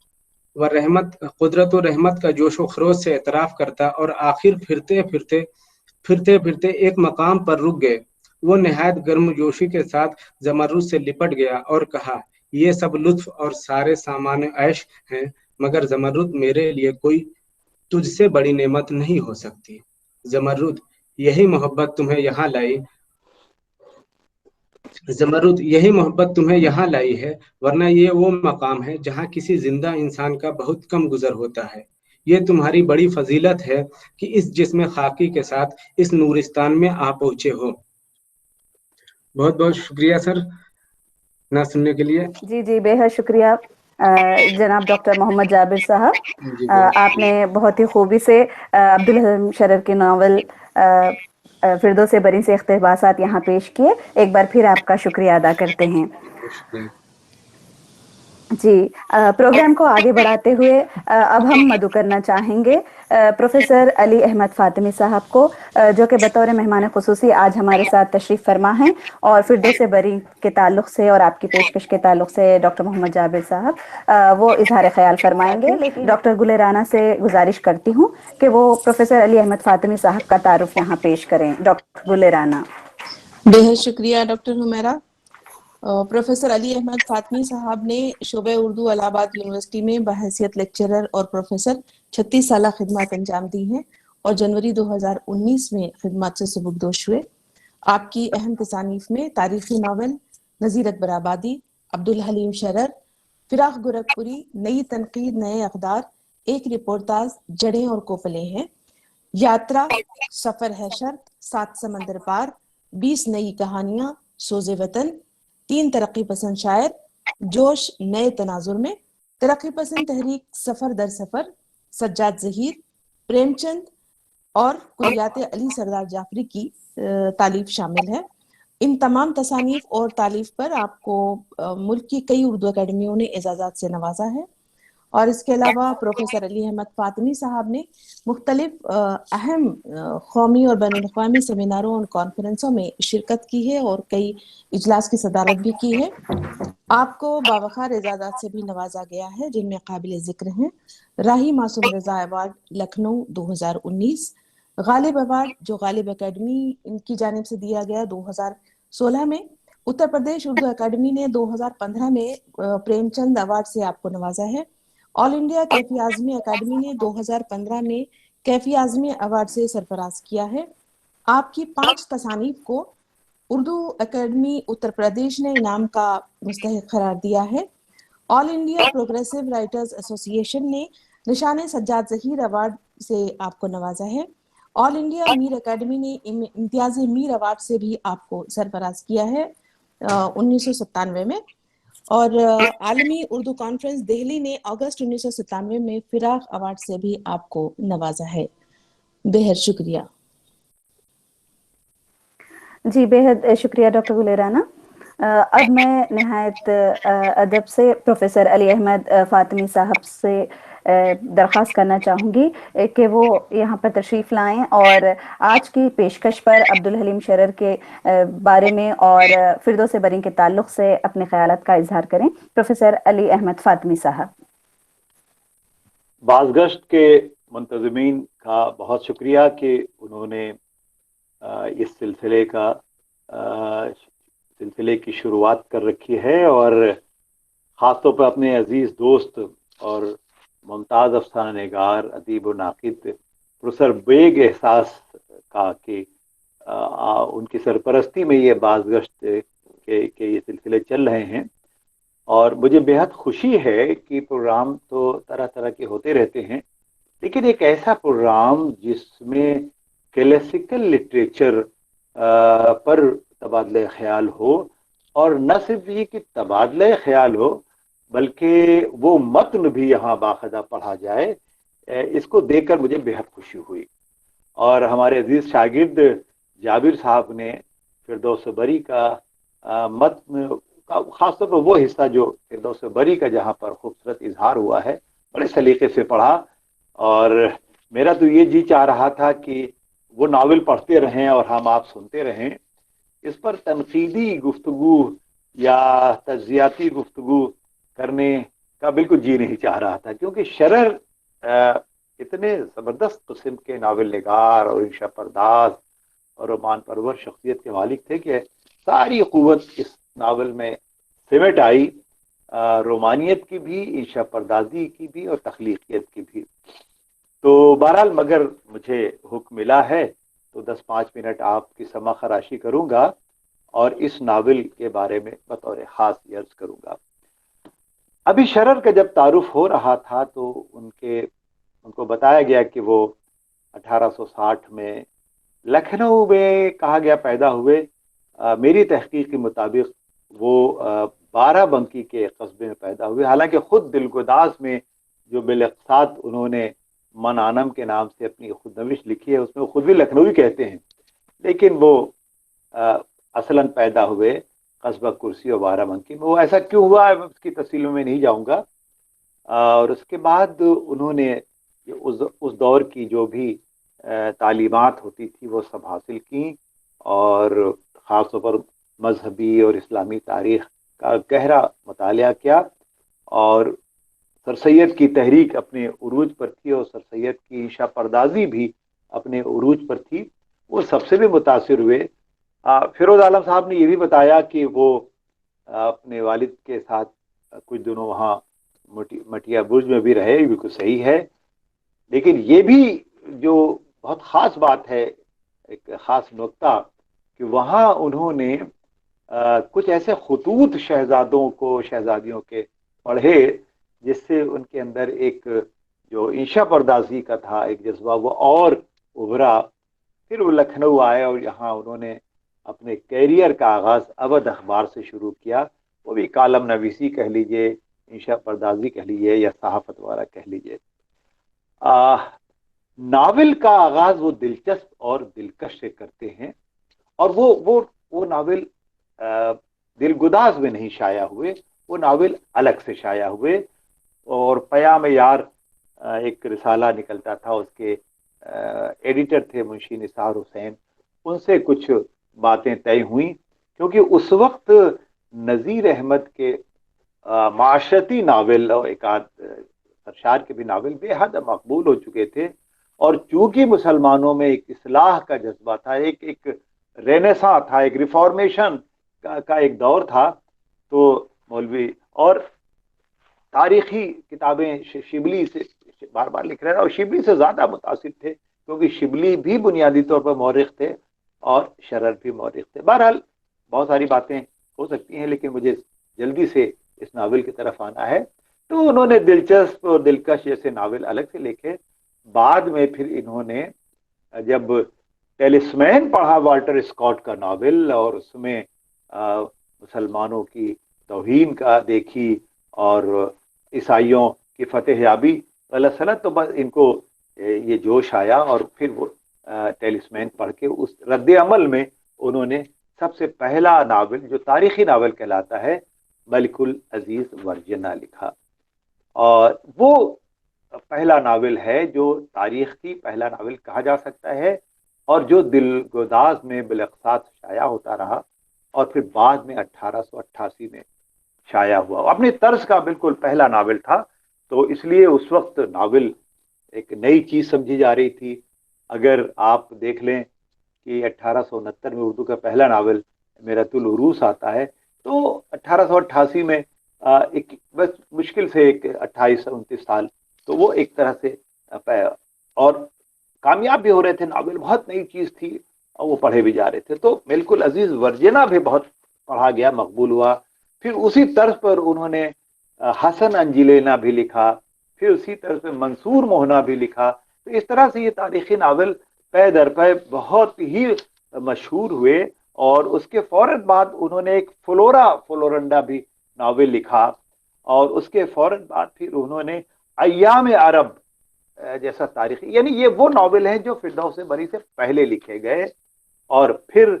और रहमत का जोश व खरोश से एतराफ करता और आखिर फिरते एक मकाम पर रुक गए। वो निहायत गर्मजोशी के साथ जमरुद से लिपट गया और कहा, ये सब लुत्फ और सारे सामान ऐश हैं, मगर जमरुद मेरे लिए कोई तुझसे बड़ी नेमत नहीं हो सकती। जमरुद यही मोहब्बत तुम्हें यहाँ लाई जमरुद यही मोहब्बत तुम्हें यहाँ लाई है, वरना ये वो मकाम है जहाँ किसी जिंदा इंसान का बहुत कम गुजर होता है। ये तुम्हारी बड़ी फजीलत है कि इस जिस्म खाकी के साथ इस नूरिस्तान में आ पहुंचे हो। बहुत बहुत शुक्रिया सर ना सुनने के लिए। जी जी, बेहद शुक्रिया जनाब डॉक्टर मोहम्मद जाबिर साहब। आपने बहुत ही खूबी से अब्दुल हलीम शरर के नावल फिरदौस बरी से इख्तिबासात यहाँ पेश किए। एक बार फिर आपका शुक्रिया अदा करते हैं। जी, प्रोग्राम को आगे बढ़ाते हुए अब हम मदु करना चाहेंगे प्रोफेसर अली अहमद फातिमी साहब को, जो कि बतौर मेहमान खुसूसी आज हमारे साथ तशरीफ़ फरमा हैं और फिरदौस बरी के ताल्लुक़ से और आपकी पेशकश के ताल्लुक़ से डॉक्टर मोहम्मद जाबिर साहब वो इजहार ख्याल फरमाएंगे। लेकिन डॉक्टर गुले राना से गुजारिश करती हूँ कि वो प्रोफेसर अली अहमद फातिमी साहब का तारुफ यहाँ पेश करें। डॉक्टर गुले राना। बेहद शुक्रिया डॉक्टर हुमैरा। प्रोफेसर अली अहमद फातमी साहब ने शोबे उर्दू इलाहाबाद यूनिवर्सिटी में बहैसियत लेक्चरर और प्रोफेसर 36 साल खिदमत अंजाम दी हैं और जनवरी 2019 में खिदमत से सुबुकदोश हुए। आपकी अहम तसानीफ में तारीखी नावल नज़ीर अकबर आबादी, अब्दुल हलीम शरर, फिराक गोरखपुरी, नई तनकीद नए अक़दार, एक रिपोर्टाज जड़ें और कोफले हैं, यात्रा, सफर है शर्त, 7 समंदर पार, 20 नई कहानियां, सोज़े वतन, 3 तरक्की पसंद शायर, जोश नए तनाजुर में, तरक्की पसंद तहरीक सफर दर सफर, सज्जाद ज़हीर, प्रेमचंद और कुलियात अली सरदार जाफरी की तालीफ शामिल है। इन तमाम तसानीफ और तालीफ पर आपको मुल्क की कई उर्दू अकेडमियों ने एजाज़ात से नवाजा है। और इसके अलावा प्रोफेसर अली अहमद फातिमी साहब ने मुख्तलिफ अहम कौमी और बैनुल-अक़वामी सेमिनारों और कॉन्फ्रेंसों में शिरकत की है और कई इजलास की सदारत भी की है। आपको बावखार एजाज़ात से भी नवाजा गया है, जिनमें काबिल ज़िक्र हैं राही मासूम रज़ा अवार्ड लखनऊ 2019, गालिब अवार्ड जो गालिब अकेडमी इनकी जानिब से दिया गया 2016 में, उत्तर प्रदेश उर्दू अकेडमी ने 2015 में प्रेमचंद अवार्ड से आपको नवाजा है। All India Kaifi Azmi academy ने 2015 में कैफी आज़मी अवार्ड से सरफराज किया है। आपकी 5 तसानीफ को उर्दू अकेडमी उत्तर प्रदेश ने इनाम का मुस्तहिक करार दिया है। All India progressive writers association ने निशाने सज्जाद ज़हीर अवार्ड से आपको नवाजा है। ऑल इंडिया मीर अकेडमी ने इम्तियाज़ी मीर अवार्ड से भी आपको सरफराज किया है 1997 में। और आलमी उर्दू कॉन्फ्रेंस दिल्ली ने अगस्त 1997 में फिराक अवार्ड से भी आपको नवाजा है। बेहद शुक्रिया। जी, बेहद शुक्रिया डॉक्टर गुले राना। اب میں نہایت ادب سے پروفیسر علی احمد فاطمی صاحب سے درخواست کرنا چاہوں گی کہ وہ یہاں پر تشریف لائیں اور آج کی پیشکش پر عبدالحلیم شرر کے بارے میں اور فردوس بری کے تعلق سے اپنے خیالات کا اظہار کریں۔ پروفیسر علی احمد فاطمی صاحب۔ بازگشت کے منتظمین کا بہت شکریہ کہ انہوں نے اس سلسلے کی شروعات کر رکھی ہے، اور خاص طور پر اپنے عزیز دوست اور ممتاز افسانہ نگار ادیب و ناقد پروفیسر بیگ احساس کا کہ ان کی سرپرستی میں یہ بازگشت کے یہ سلسلے چل رہے ہیں، اور مجھے بہت خوشی ہے کہ پروگرام تو طرح طرح کے ہوتے رہتے ہیں، لیکن ایک ایسا پروگرام جس میں کلاسیکل لٹریچر پر تبادلہ خیال ہو، اور نہ صرف یہ کہ تبادلہ خیال ہو بلکہ وہ متن بھی یہاں باقاعدہ پڑھا جائے، اس کو دیکھ کر مجھے بہت خوشی ہوئی۔ اور ہمارے عزیز شاگرد جابر صاحب نے فردوس بری کا متن کا خاص طور پر وہ حصہ جو فردوس بری کا جہاں پر خوبصورت اظہار ہوا ہے بڑے سلیقے سے پڑھا، اور میرا تو یہ جی چاہ رہا تھا کہ وہ ناول پڑھتے رہیں اور ہم آپ سنتے رہیں۔ اس پر تنقیدی گفتگو یا تجزیاتی گفتگو کرنے کا بالکل جی نہیں چاہ رہا تھا، کیونکہ شرر اتنے زبردست قسم کے ناول نگار اور انشا پرداز اور رومان پرور شخصیت کے مالک تھے کہ ساری قوت اس ناول میں سمٹ آئی، رومانیت کی بھی، انشا پردازی کی بھی اور تخلیقیت کی بھی۔ تو بہرحال مگر مجھے حکم ملا ہے تو 10-5 منٹ آپ کی سمع خراشی کروں گا اور اس ناول کے بارے میں بطور خاص عرض کروں گا۔ ابھی شرر کا جب تعارف ہو رہا تھا تو ان کو بتایا گیا کہ وہ 1860 میں لکھنؤ میں کہا گیا پیدا ہوئے۔ میری تحقیق کے مطابق وہ بارہ بنکی کے قصبے میں پیدا ہوئے، حالانکہ خود دلگداز میں جو بالاقساط انہوں نے من آنم کے نام سے اپنی خود نوش لکھی ہے، اس میں خود بھی لکھنؤی کہتے ہیں، لیکن وہ اصلاً پیدا ہوئے قصبہ کرسی اور بارہ بنکی میں۔ وہ ایسا کیوں ہوا اس کی تفصیلوں میں نہیں جاؤں گا۔ اور اس کے بعد انہوں نے اس دور کی جو بھی تعلیمات ہوتی تھی وہ سب حاصل کیں، اور خاص طور پر مذہبی اور اسلامی تاریخ کا گہرا مطالعہ کیا، اور سر سید کی تحریک اپنے عروج پر تھی اور سر سید کی انشا پردازی بھی اپنے عروج پر تھی، وہ سب سے بھی متاثر ہوئے۔ فیروز عالم صاحب نے یہ بھی بتایا کہ وہ اپنے والد کے ساتھ کچھ دنوں وہاں مٹیا برج میں بھی رہے، بالکل صحیح ہے، لیکن یہ بھی جو بہت خاص بات ہے، ایک خاص نقطہ، کہ وہاں انہوں نے کچھ ایسے خطوط شہزادوں کو شہزادیوں کے پڑھے جس سے ان کے اندر ایک جو انشا پردازی کا تھا ایک جذبہ وہ اور ابھرا۔ پھر وہ لکھنؤ آئے اور یہاں انہوں نے اپنے کیریئر کا آغاز اودھ اخبار سے شروع کیا، وہ بھی کالم نویسی کہہ لیجئے، انشا پردازی کہہ لیجئے یا صحافت وغیرہ کہہ لیجئے۔ ناول کا آغاز وہ دلچسپ اور دلکش سے کرتے ہیں، اور وہ ناول دلگداز میں نہیں شائع ہوئے، وہ ناول الگ سے شائع ہوئے، اور پیام یار ایک رسالہ نکلتا تھا، اس کے ایڈیٹر تھے منشی نثار حسین، ان سے کچھ باتیں طے ہوئیں، کیونکہ اس وقت نذیر احمد کے معاشرتی ناول اور ایک آدھ سرشار کے بھی ناول بے حد مقبول ہو چکے تھے، اور چونکہ مسلمانوں میں ایک اصلاح کا جذبہ تھا، ایک رینیساں تھا، ایک ریفارمیشن کا ایک دور تھا، تو مولوی اور تاریخی کتابیں شبلی سے بار بار لکھ رہے ہیں، اور شبلی سے زیادہ متاثر تھے کیونکہ شبلی بھی بنیادی طور پر مورخ تھے اور شرر بھی مورخ تھے۔ بہرحال بہت ساری باتیں ہو سکتی ہیں، لیکن مجھے جلدی سے اس ناول کی طرف آنا ہے۔ تو انہوں نے دلچسپ اور دلکش جیسے ناول الگ سے لکھے، بعد میں پھر انہوں نے جب ٹیلسمین پڑھا والٹر اسکاٹ کا ناول، اور اس میں مسلمانوں کی توہین کا دیکھی اور عیسائیوں کی فتح یابی تو بس ان کو یہ جوش آیا، اور پھر وہ ٹیلسمین پڑھ کے اس رد عمل میں انہوں نے सबसे पहला नावल जो तारीखी नावल कहलाता है मलिकुल अजीज वर्जना लिखा, और वो पहला नावल है जो तारीख की पहला नावल कहा जा सकता है, और जो दिलगोदाज में बिलखसात शाया होता रहा और फिर बाद में 1888 में शाया हुआ। अपने तर्ज का बिल्कुल पहला नावल था, तो इसलिए उस वक्त नावल एक नई चीज समझी जा रही थी। अगर आप देख लें कि 1869 में उर्दू का पहला नावल मेरतुल उरूस आता है, तो 1888 में एक बस मुश्किल से एक 28-29 साल, तो वो एक तरह से और कामयाब भी हो रहे थे। नावल बहुत नई चीज थी और वो पढ़े भी जा रहे थे। तो बिल्कुल अजीज वर्जना भी बहुत पढ़ा गया, मकबूल हुआ। फिर उसी तर्ज पर उन्होंने हसन अंजिलेना भी लिखा, फिर उसी तरह से मंसूर मोहना भी लिखा। तो इस तरह से ये तारीखी नावल पै दर पै बहुत ही मशहूर हुए, और उसके फौरन बाद उन्होंने एक फ्लोरंडा भी नावल लिखा, और उसके फौरन बाद फिर उन्होंने अय्याम अरब जैसा तारीखी, यानी ये वो नावल हैं जो फिरदौस बरी से पहले लिखे गए, और फिर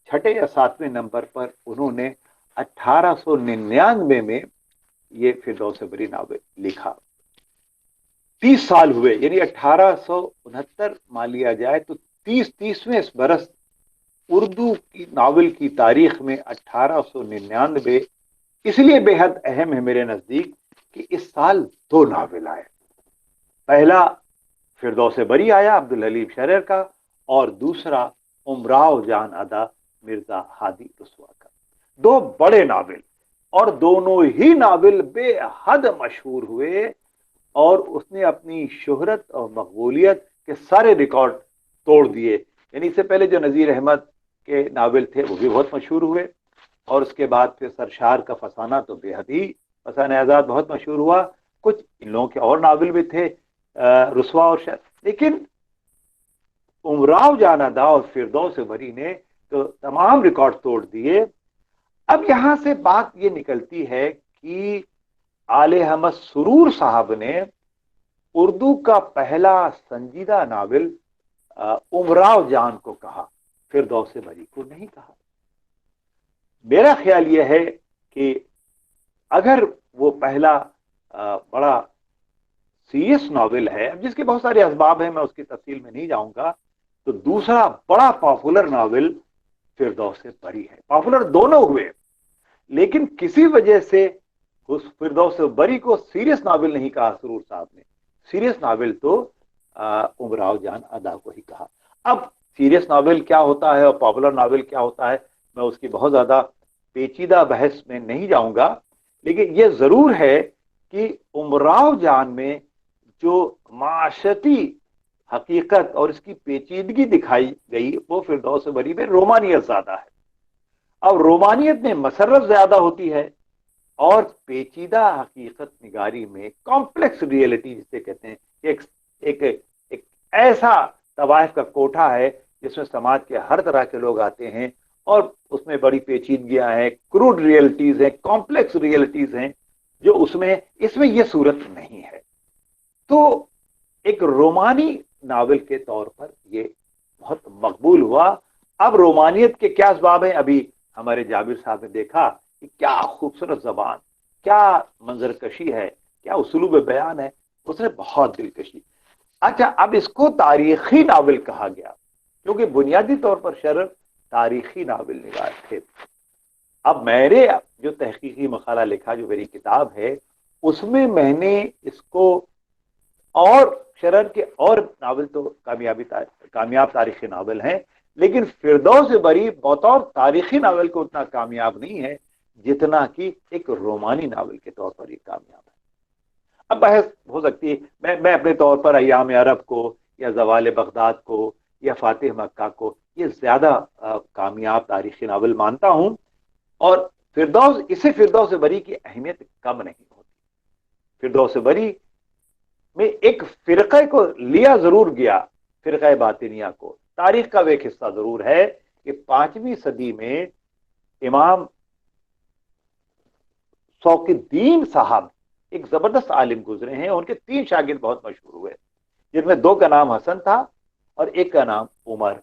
छठे या सातवें नंबर पर उन्होंने 1899 में ये फिरदौस बरी नावल लिखा। 30 साल हुए, यानी 1869 मान लिया जाए तो 30वें बरस उर्दू की नावल की तारीख में 1899 इसलिए बेहद अहम है मेरे नजदीक कि इस साल 2 नावल आए। पहला फिरदौस बरी आया अब्दुल हलीम शरर का, और दूसरा उमराव जान अदा मिर्जा हादी रुस्वा का। 2 बड़े नावल, और दोनों ही नावल बेहद मशहूर हुए, और उसने अपनी शोहरत और मकबूलियत के सारे रिकॉर्ड तोड़ दिए। यानी इससे पहले जो नज़ीर अहमद के नावल थे वो भी बहुत मशहूर हुए, और उसके बाद फिर सरशार का फसाना तो बेहद ही, फसान आज़ाद बहुत मशहूर हुआ। कुछ इन लोगों के और नावल भी थे, रुस्वा और शर, लेकिन उमराव जान अदा और फिरदौस बरी ने तो तमाम रिकॉर्ड तोड़ दिए। अब यहां से बात ये निकलती है कि आले अहमद सुरूर साहब ने उर्दू का पहला संजीदा नावल उमराव जान को कहा, फिरदौस बरी को नहीं कहा। मेरा ख्याल यह है कि अगर वो पहला बड़ा सीरियस नावल है, जिसके बहुत सारे असबाब हैं, मैं उसकी तफसील में नहीं जाऊंगा, तो दूसरा बड़ा पॉपुलर नावल फिरदौस बरी है। पॉपुलर दोनों हुए, लेकिन किसी वजह से उस फिरदौस बरी को सीरियस नावल नहीं कहा सुरूर साहब ने। सीरियस नावल तो उमराव जान अदा को ही कहा। अब सीरियस नावल क्या होता है और पॉपुलर नावल क्या होता है, मैं उसकी बहुत ज्यादा पेचीदा बहस में नहीं जाऊंगा, लेकिन यह जरूर है कि उमराव जान में जो माशरती हकीकत और इसकी पेचीदगी दिखाई गई वो फिरदौस बरी में रोमानियत ज्यादा है। अब रोमानियत में मसरत ज्यादा होती है, और पेचीदा हकीकत निगारी में कॉम्प्लेक्स रियलिटी जिसे कहते हैं, एक ऐसा तवाइफ का कोठा है जिसमें समाज के हर तरह के लोग आते हैं, और उसमें बड़ी पेचीदगियां हैं, क्रूड रियलिटीज हैं, कॉम्प्लेक्स रियलिटीज हैं, जो इसमें यह सूरत नहीं है। तो एक रोमानी नावल के तौर पर ये बहुत मकबूल हुआ। अब रोमानियत के क्या असबाब हैं, अभी हमारे जाबिर साहब ने देखा कि क्या खूबसूरत जबान, क्या मंजरकशी है, क्या उसूलूब बयान है, उसने बहुत दिलकशी। अच्छा, अब इसको तारीखी नावल कहा गया क्योंकि बुनियादी तौर पर शरर तारीखी नावल निगार थे। अब मैंने जो तहकीकी मकाला लिखा, जो मेरी किताब है, उसमें मैंने इसको, और शरर के और नावल तो कामयाब तारीखी नावल हैं, लेकिन फिरदौस बरी बतौर तारीखी नावल को उतना कामयाब नहीं है जितना कि एक रोमानी नावल के तौर पर ये कामयाब है। अब बहस हो सकती है, मैं अपने तौर पर अय्याम अरब को या ज़वाल बगदाद को या फातिह मक्का को ये ज्यादा कामयाब तारीखी नावल मानता हूं, और फिरदौस बरी की अहमियत कम नहीं होती। फिरदौस बरी में एक फिरक़े को लिया जरूर गया, फिरक़े बातिनिया को। तारीख का एक हिस्सा जरूर है कि 5वीं सदी में इमाम शौकीद्दीन साहब एक जबरदस्त आलिम गुजरे हैं, उनके 3 शागिर्द बहुत मशहूर हुए, जिनमें 2 का नाम हसन था और एक का नाम उमर।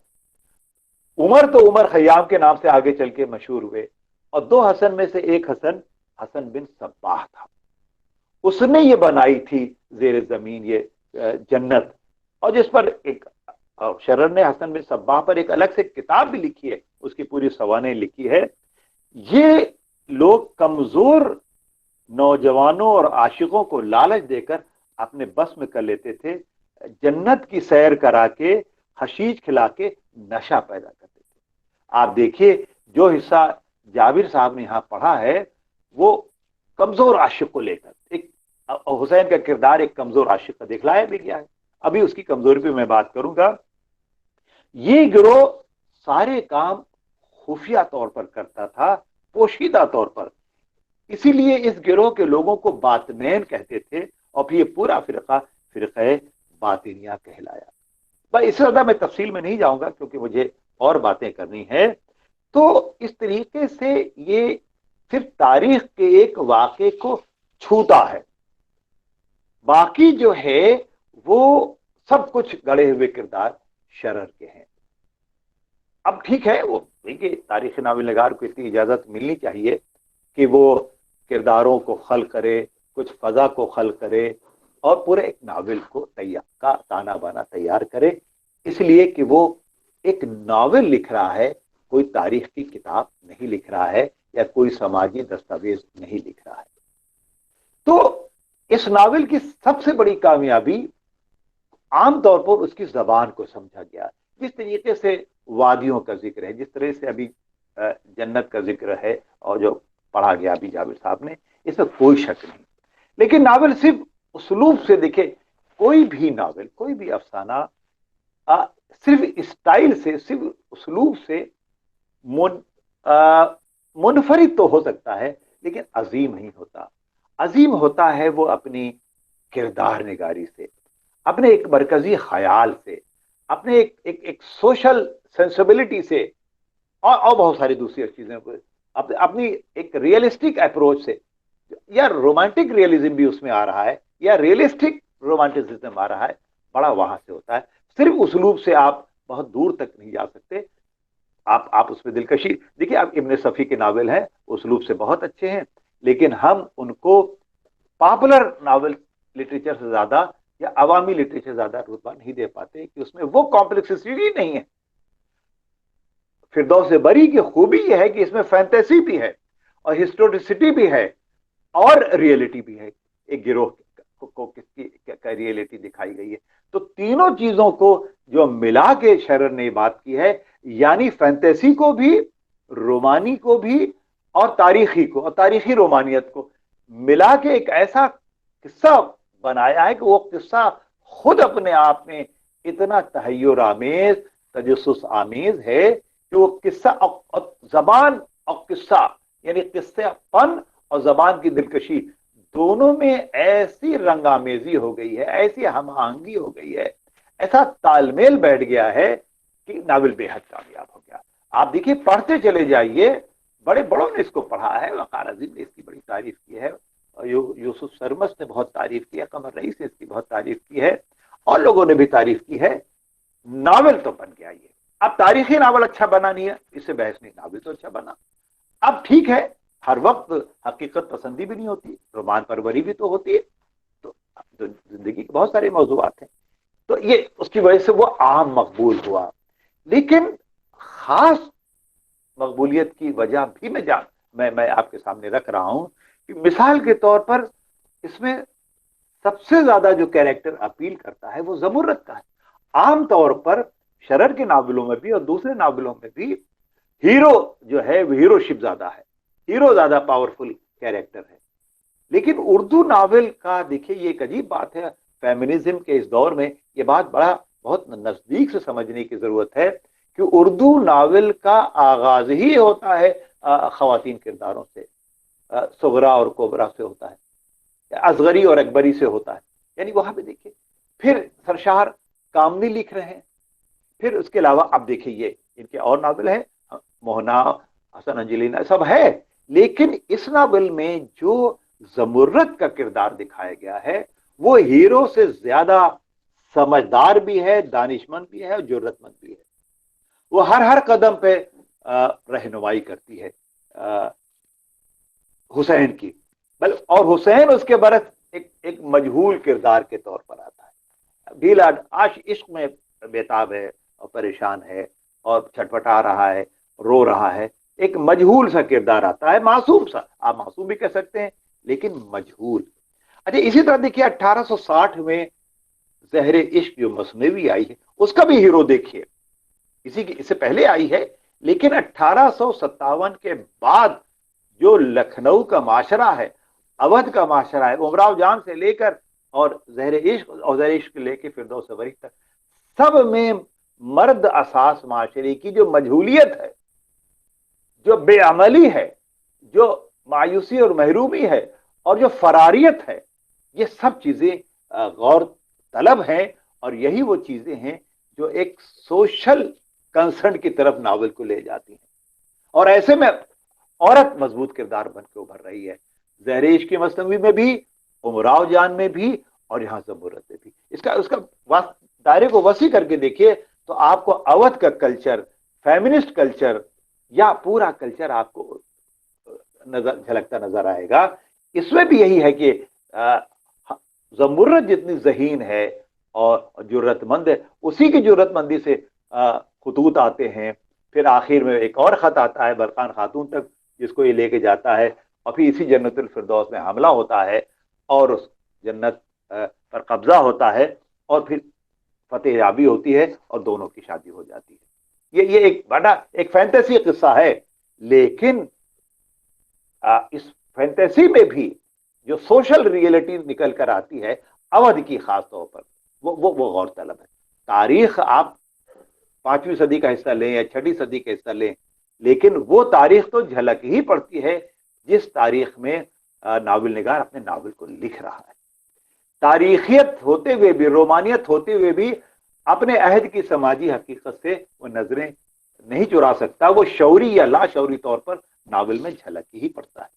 उमर तो उमर खयाम के नाम से आगे चल के मशहूर हुए, और 2 हसन में से एक हसन हसन बिन सब्बाह था। उसने ये बनाई थी जेर जमीन ये जन्नत, और जिस पर एक शरर ने हसन बिन सब्बाह पर एक अलग से किताब भी लिखी है, उसकी पूरी सवाने लिखी है। ये लोग कमजोर नौजवानों और आशिकों को लालच देकर अपने बस में कर लेते थे, जन्नत की सैर करा के हशीश खिला के नशा पैदा करते थे। आप देखिए जो हिस्सा जाबिर साहब ने यहाँ पढ़ा है वो कमजोर आशिक को लेकर, एक हुसैन का किरदार एक कमजोर आशिक का दिखलाया भी गया है। अभी उसकी कमजोरी पे मैं बात करूंगा। ये गिरोह सारे काम खुफिया तौर पर करता था, पोशीदा तौर पर, इसीलिए इस गिरोह के लोगों को बातनैन कहते थे, और फिर ये पूरा फिरका फिरक़े बातिनिया कहलाया। भाई इससे ज्यादा मैं तफसील में नहीं जाऊंगा क्योंकि मुझे और बातें करनी है। तो इस तरीके से ये सिर्फ तारीख के एक वाक़े को छूता है, बाकी जो है वो सब कुछ गढ़े हुए किरदार शरर के हैं। अब ठीक है, वो देखिए तारीख नावल नगार को इतनी इजाजत मिलनी चाहिए कि वो किरदारों को खल करे, कुछ फजा को खल करे, और पूरे एक नावल को तैयार का ताना बाना तैयार करे, इसलिए कि वो एक नावल लिख रहा है, कोई तारीख की किताब नहीं लिख रहा है या कोई समाजी दस्तावेज नहीं लिख रहा है। तो इस नावल की सबसे बड़ी कामयाबी आमतौर पर उसकी जबान को समझा गया। जिस तरीके से वादियों का जिक्र है, जिस तरह से अभी जन्नत का जिक्र है और जो पढ़ा गया अभी जाबिर साहब ने, इसमें कोई शक नहीं। लेकिन नावल सिर्फ उसलूब से देखे, कोई भी नावल, कोई भी अफसाना सिर्फ स्टाइल से, सिर्फ उसलूब से मुनफरिद तो हो सकता है लेकिन अजीम नहीं होता। अजीम होता है वो अपनी किरदार निगारी से, अपने एक मरकजी ख्याल से, अपने एक सोशल सेंसिबिलिटी से, और बहुत सारी दूसरी चीजें, अपनी एक रियलिस्टिक अप्रोच से, या रोमांटिक रियलिज्म भी उसमें आ रहा है, या रियलिस्टिक रोमांटिसिज्म आ रहा है, बड़ा वहां से होता है। सिर्फ उसलूब से आप बहुत दूर तक नहीं जा सकते। आप उसमें दिलकशी देखिए, आप इब्न सफी के नावल हैं, उसलूब से बहुत अच्छे हैं, लेकिन हम उनको पॉपुलर नावल लिटरेचर से ज्यादा या अवामी लिटरेचर से ज्यादा रुतबा नहीं दे पाते कि उसमें वो कॉम्प्लेक्सिटी नहीं है। फिरदौस बरी की खूबी यह है कि इसमें फैंटेसी भी है और हिस्टोरिसिटी भी है और रियलिटी भी है। एक गिरोह को किसकी रियलिटी दिखाई गई है। तो तीनों चीजों को जो मिला के शरर ने बात की है, यानी फैंटेसी को भी, रोमानी को भी, और तारीखी को, और तारीखी रोमानियत को मिला के एक ऐसा किस्सा बनाया है कि वो किस्सा खुद अपने आप में इतना तहय्युर आमेज, तजस्सुस आमेज है कि वो किस्सा और जबान और किस्सा, यानी किस्सेपन और जबान की दिलकशी दोनों में ऐसी रंगामेजी हो गई है, ऐसी हमआहंगी हो गई है, ऐसा तालमेल बैठ गया है कि नावल बेहद कामयाब हो गया। आप देखिए, पढ़ते चले जाइए, बड़े बड़ों ने इसको पढ़ा है, वक़ार अज़ीम ने इसकी बड़ी तारीफ की है, और यूसुफ सरमस ने बहुत तारीफ की है, कमर रईस ने इसकी बहुत तारीफ की है, और लोगों ने भी तारीफ की है। नावल तो बन गया ये। अब तारीखी नावल अच्छा बना नहीं है, इससे बहस नहीं, नावल तो अच्छा बना। अब ठीक है, हर वक्त हकीकत पसंदी भी नहीं होती, रोमान परवरी भी तो होती है, तो जिंदगी के बहुत सारे मौज़ूआत हैं, तो ये उसकी वजह से वो आम मकबूल हुआ। लेकिन खास मकबूलियत की वजह भी मैं आपके सामने रख रहा हूं कि मिसाल के तौर पर इसमें सबसे ज्यादा जो कैरेक्टर अपील करता है वो ज़मुर्रत का है। आम तौर पर शरर के नावलों में भी और दूसरे नावलों में भी हीरो जो है वो हीरोशिप ज्यादा है, हीरो ज्यादा पावरफुल कैरेक्टर है। लेकिन उर्दू नावल का देखिए, ये एक अजीब बात है, फेमिनिज्म के इस दौर में ये बात बहुत नजदीक से समझने की जरूरत है कि उर्दू नावल का आगाज ही होता है खवातीन किरदारों से, सुगरा और कोबरा से होता है, असगरी और अकबरी से होता है। यानी वहां पे देखिए, फिर सरशार कामनी लिख रहे हैं, फिर उसके अलावा अब देखिए ये इनके और नावल है, मोहना, हसन अंजलिना, सब है। लेकिन इस नावल में जो ज़मुर्रत का किरदार दिखाया गया है वो हीरो से ज्यादा समझदार भी है, दानिशमंद भी है और जुर्रतमंद भी है। वो हर कदम पे रहनुमाई करती है हुसैन की। और हुसैन उसके बरस एक मजहूल किरदार के तौर पर आता है। ढीला आश इश्क में बेताब है और परेशान है और छटपटा रहा है, रो रहा है, एक मजहूल सा किरदार आता है, मासूम सा, आप मासूम भी कह सकते हैं लेकिन मजहूल। अच्छा, इसी तरह देखिए 1860 में ज़हरे इश्क जो मसनवी आई है उसका भी हीरो देखिए, इससे पहले आई है, लेकिन 1857 के बाद जो लखनऊ का माशरा है, अवध का माशरा है, उमराव जान से लेकर और ज़हरे इश्क लेकर फिरदौस बरी तक, सब में मर्द असास माशरे की जो मजहूलियत है, जो बेअमली है, जो मायूसी और महरूमी है और जो फरारियत है, ये सब चीजें गौर तलब हैं। और यही वो चीजें हैं जो एक सोशल कंसर्न की तरफ नावल को ले जाती हैं। और ऐसे में औरत मजबूत किरदार बन के उभर रही है, ज़हरे इश्क की मसनवी में भी, उमराव जान में भी और यहाँ ज़बूरत में भी। उसका दायरे को वसी करके देखिए तो आपको अवध का कल्चर, फेमिनिस्ट कल्चर या पूरा कल्चर आपको झलकता नजर आएगा। इसमें भी यही है कि ज़मुर्रत जितनी ज़हीन है और जुर्रतमंद है, उसी की जुर्रतमंदी से खतूत आते हैं। फिर आखिर में एक और ख़त आता है बरकान खातून तक, जिसको ये लेके जाता है और फिर इसी जन्नतुल फिरदौस में हमला होता है और उस जन्नत पर कब्जा होता है और फिर फतेह याबी होती है और दोनों की शादी हो जाती है। ये एक बड़ा एक फैंटेसी किस्सा है, लेकिन इस फैंटेसी में भी जो सोशल रियलिटी निकल कर आती है अवध की खास तौर पर, वो गौर तलब है। तारीख आप 5वीं सदी का हिस्सा लें या 6वीं सदी का हिस्सा लें, लेकिन वो तारीख तो झलक ही पड़ती है जिस तारीख में नावल निगार अपने नावल को लिख रहा है। तारीखियत होते हुए भी, रोमानियत होते हुए भी अपने अहद की समाजी हकीकत से वो नजरें नहीं चुरा सकता, वो शौरी या लाशौरी तौर पर नावल में झलक ही पड़ता है।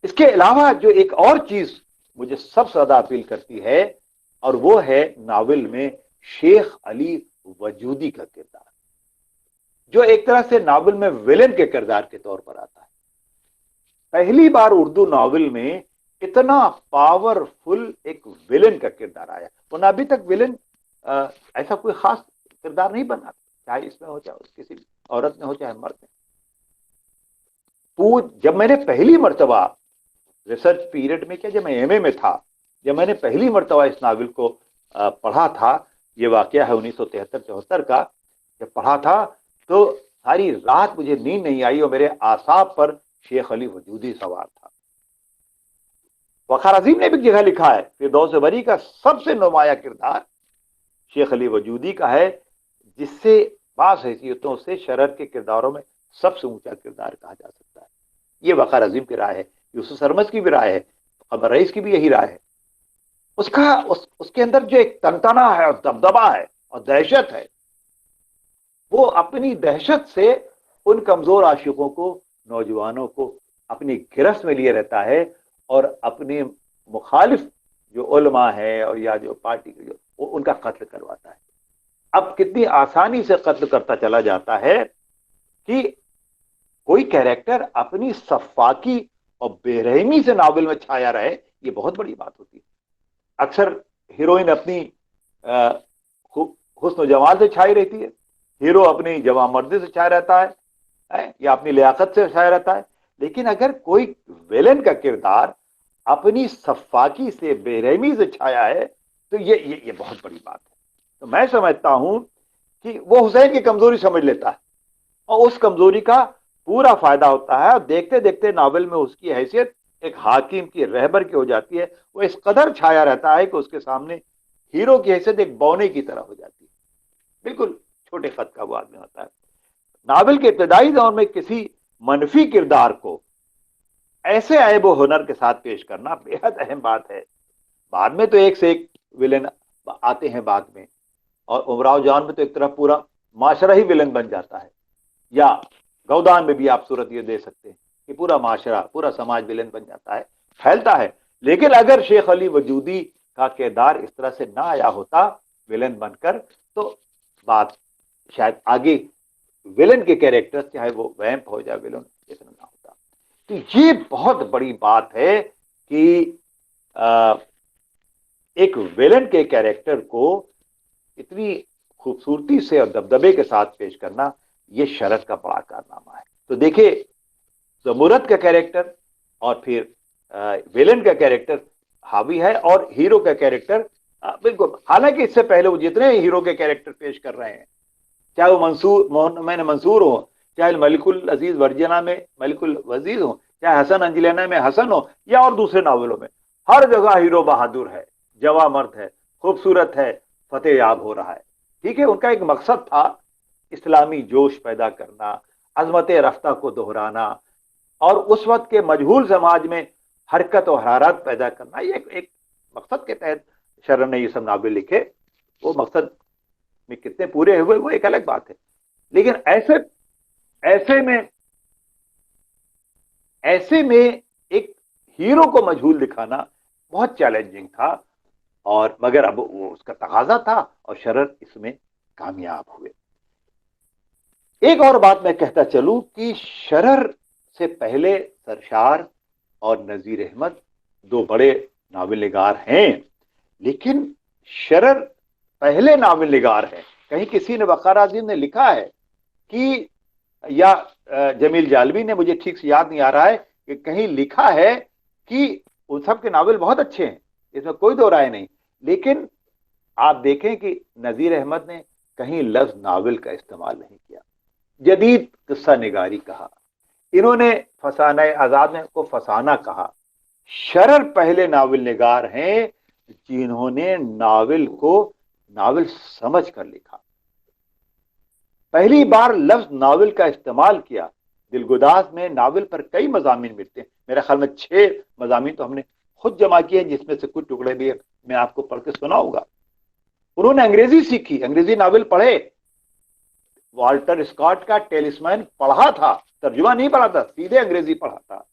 इसके अलावा जो एक और चीज मुझे सबसे ज्यादा अपील करती है और वो है नावल में शेख अली वजूदी का किरदार, जो एक तरह से नावल में विलेन के किरदार के तौर पर आता है। पहली बार उर्दू नावल में इतना पावरफुल एक विलेन का किरदार आया, वरना अभी तक विलेन ऐसा कोई खास किरदार नहीं बना, चाहे इसमें हो चाहे किसी औरत में हो चाहे मर्द में। जब मैंने पहली मर्तबा रिसर्च पीरियड में, क्या जब मैं एमए में था, जब मैंने पहली मर्तबा इस नावल को पढ़ा था, ये वाकया है 1973-74 का, जब पढ़ा था तो सारी रात मुझे नींद नहीं आई और मेरे आसाब पर शेख अली वजूदी सवार था। वकार अजीम ने भी जगह लिखा है फिरदौस बरी का सबसे नुमाया किरदार शेख अली वजूदी का है, जिससे बास हैसियतों से शरर के किरदारों में सबसे ऊंचा किरदार कहा जा सकता है। ये वकार अजीम की राय है, यूसुफ सरमस की भी राय है, कमर रईस की भी यही राय है। उसके अंदर जो एक तनतना है और दबदबा है और दहशत है, वो अपनी दहशत से उन कमजोर आशिकों को, नौजवानों को अपनी गिरफ्त में लिए रहता है और अपने मुखालिफ जो उलमा है और या जो पार्टी के जो उनका कत्ल करवाता है। अब कितनी आसानी से कत्ल करता चला जाता है कि कोई कैरेक्टर अपनी सफाकी और बेरहमी से नावल में छाया रहे, ये बहुत बड़ी बात होती है। अक्सर हीरोइन अपनी हुस्न जमाल से छाई रहती है, हीरो अपनी जवामर्दी से छाया रहता है या अपनी लियाकत से छाया रहता है, लेकिन अगर कोई विलेन का किरदार अपनी सफाकी से, बेरहमी से छाया है तो ये बहुत बड़ी बात है। तो मैं समझता हूं कि वो हुसैन की कमजोरी समझ लेता है और उस कमजोरी का पूरा फायदा होता है और देखते देखते नावल में उसकी हैसियत एक हाकिम की, रहबर की हो जाती है। वो इस कदर छाया रहता है कि उसके सामने हीरो की हैसियत एक बौने की तरह हो जाती है, बिल्कुल छोटे कद का वो आदमी होता है। नावल के इब्तदाई दौर में किसी मनफी किरदार को ऐसे ऐब व हुनर के साथ पेश करना बेहद अहम बात है। बाद में तो एक से एक विलेन आते हैं बाद में, और उमराव जान में तो एक तरह पूरा माशरा ही विलेन बन जाता है, या गौदान में भी आप सूरत ये दे सकते हैं कि पूरा माशरा, पूरा समाज विलेन बन जाता है, फैलता है। लेकिन अगर शेख अली वजूदी का किरदार इस तरह से ना आया होता विलेन बनकर, तो बात शायद आगे विलन के कैरेक्टर चाहे वो वैम्प हो जाए विलन इतना ना होता। तो ये बहुत बड़ी बात है कि एक विलन के कैरेक्टर को इतनी खूबसूरती से और दबदबे के साथ पेश करना, ये शरद का बड़ा कारनामा है। तो देखिए ज़मुरद का कैरेक्टर और फिर विलन का कैरेक्टर हावी है, और हीरो का कैरेक्टर बिल्कुल, हालांकि इससे पहले वो जितने हीरो के कैरेक्टर पेश कर रहे हैं, चाहे वो मंसूर हो, चाहे मलिकुल अजीज वर्जना में मलिकुल वजीज हो, चाहे हसन अंजलिना में हसन हो, या और दूसरे नावलों में, हर जगह हीरो बहादुर है, जवा मर्द है, खूबसूरत है, फतेह याब हो रहा है। ठीक है, उनका एक मकसद था इस्लामी जोश पैदा करना, अजमत रफ्ता को दोहराना, और उस वक्त के मजहूल समाज में हरकत और हरारत पैदा करना। ये एक मकसद के तहत शरर ने ये सब नावल लिखे। वो मकसद में कितने पूरे हुए वो एक अलग बात है, लेकिन ऐसे में एक हीरो को मजहूल दिखाना बहुत चैलेंजिंग था, और मगर अब वो उसका तकाजा था और शरर इसमें कामयाब हुए। एक और बात मैं कहता चलूं कि शरर से पहले सरशार और नजीर अहमद दो बड़े नावल निगार हैं, लेकिन शरर पहले नावल निगार है। कहीं किसी ने वक़ार आज़म ने लिखा है कि, या जमील जालवी ने, मुझे ठीक से याद नहीं आ रहा है, कि कहीं लिखा है कि उन सब के नावल बहुत अच्छे हैं, इसमें कोई दो राय नहीं, लेकिन आप देखें कि नजीर अहमद ने कहीं लफ्ज नावल का इस्तेमाल नहीं किया, जदीद किस्सा निगारी कहा, इन्होंने फसाना आजाद ने को फसाना कहा। शरर पहले नावल निगार हैं जिन्होंने नावल को नावल समझ कर लिखा, पहली बार लफ्ज नावल का इस्तेमाल किया। दिलगुदाज में नावल पर कई मजामीन मिलते हैं, मेरे ख्याल में 6 मजामीन तो हमने खुद जमा किए हैं, जिसमें से कुछ टुकड़े भी मैं आपको पढ़ के सुनाऊंगा। उन्होंने अंग्रेजी सीखी, अंग्रेजी नावल पढ़े, वाल्टर स्कॉट का टेलिस्मैन पढ़ा था, तर्जुमा नहीं पढ़ा था, सीधे अंग्रेजी पढ़ा था,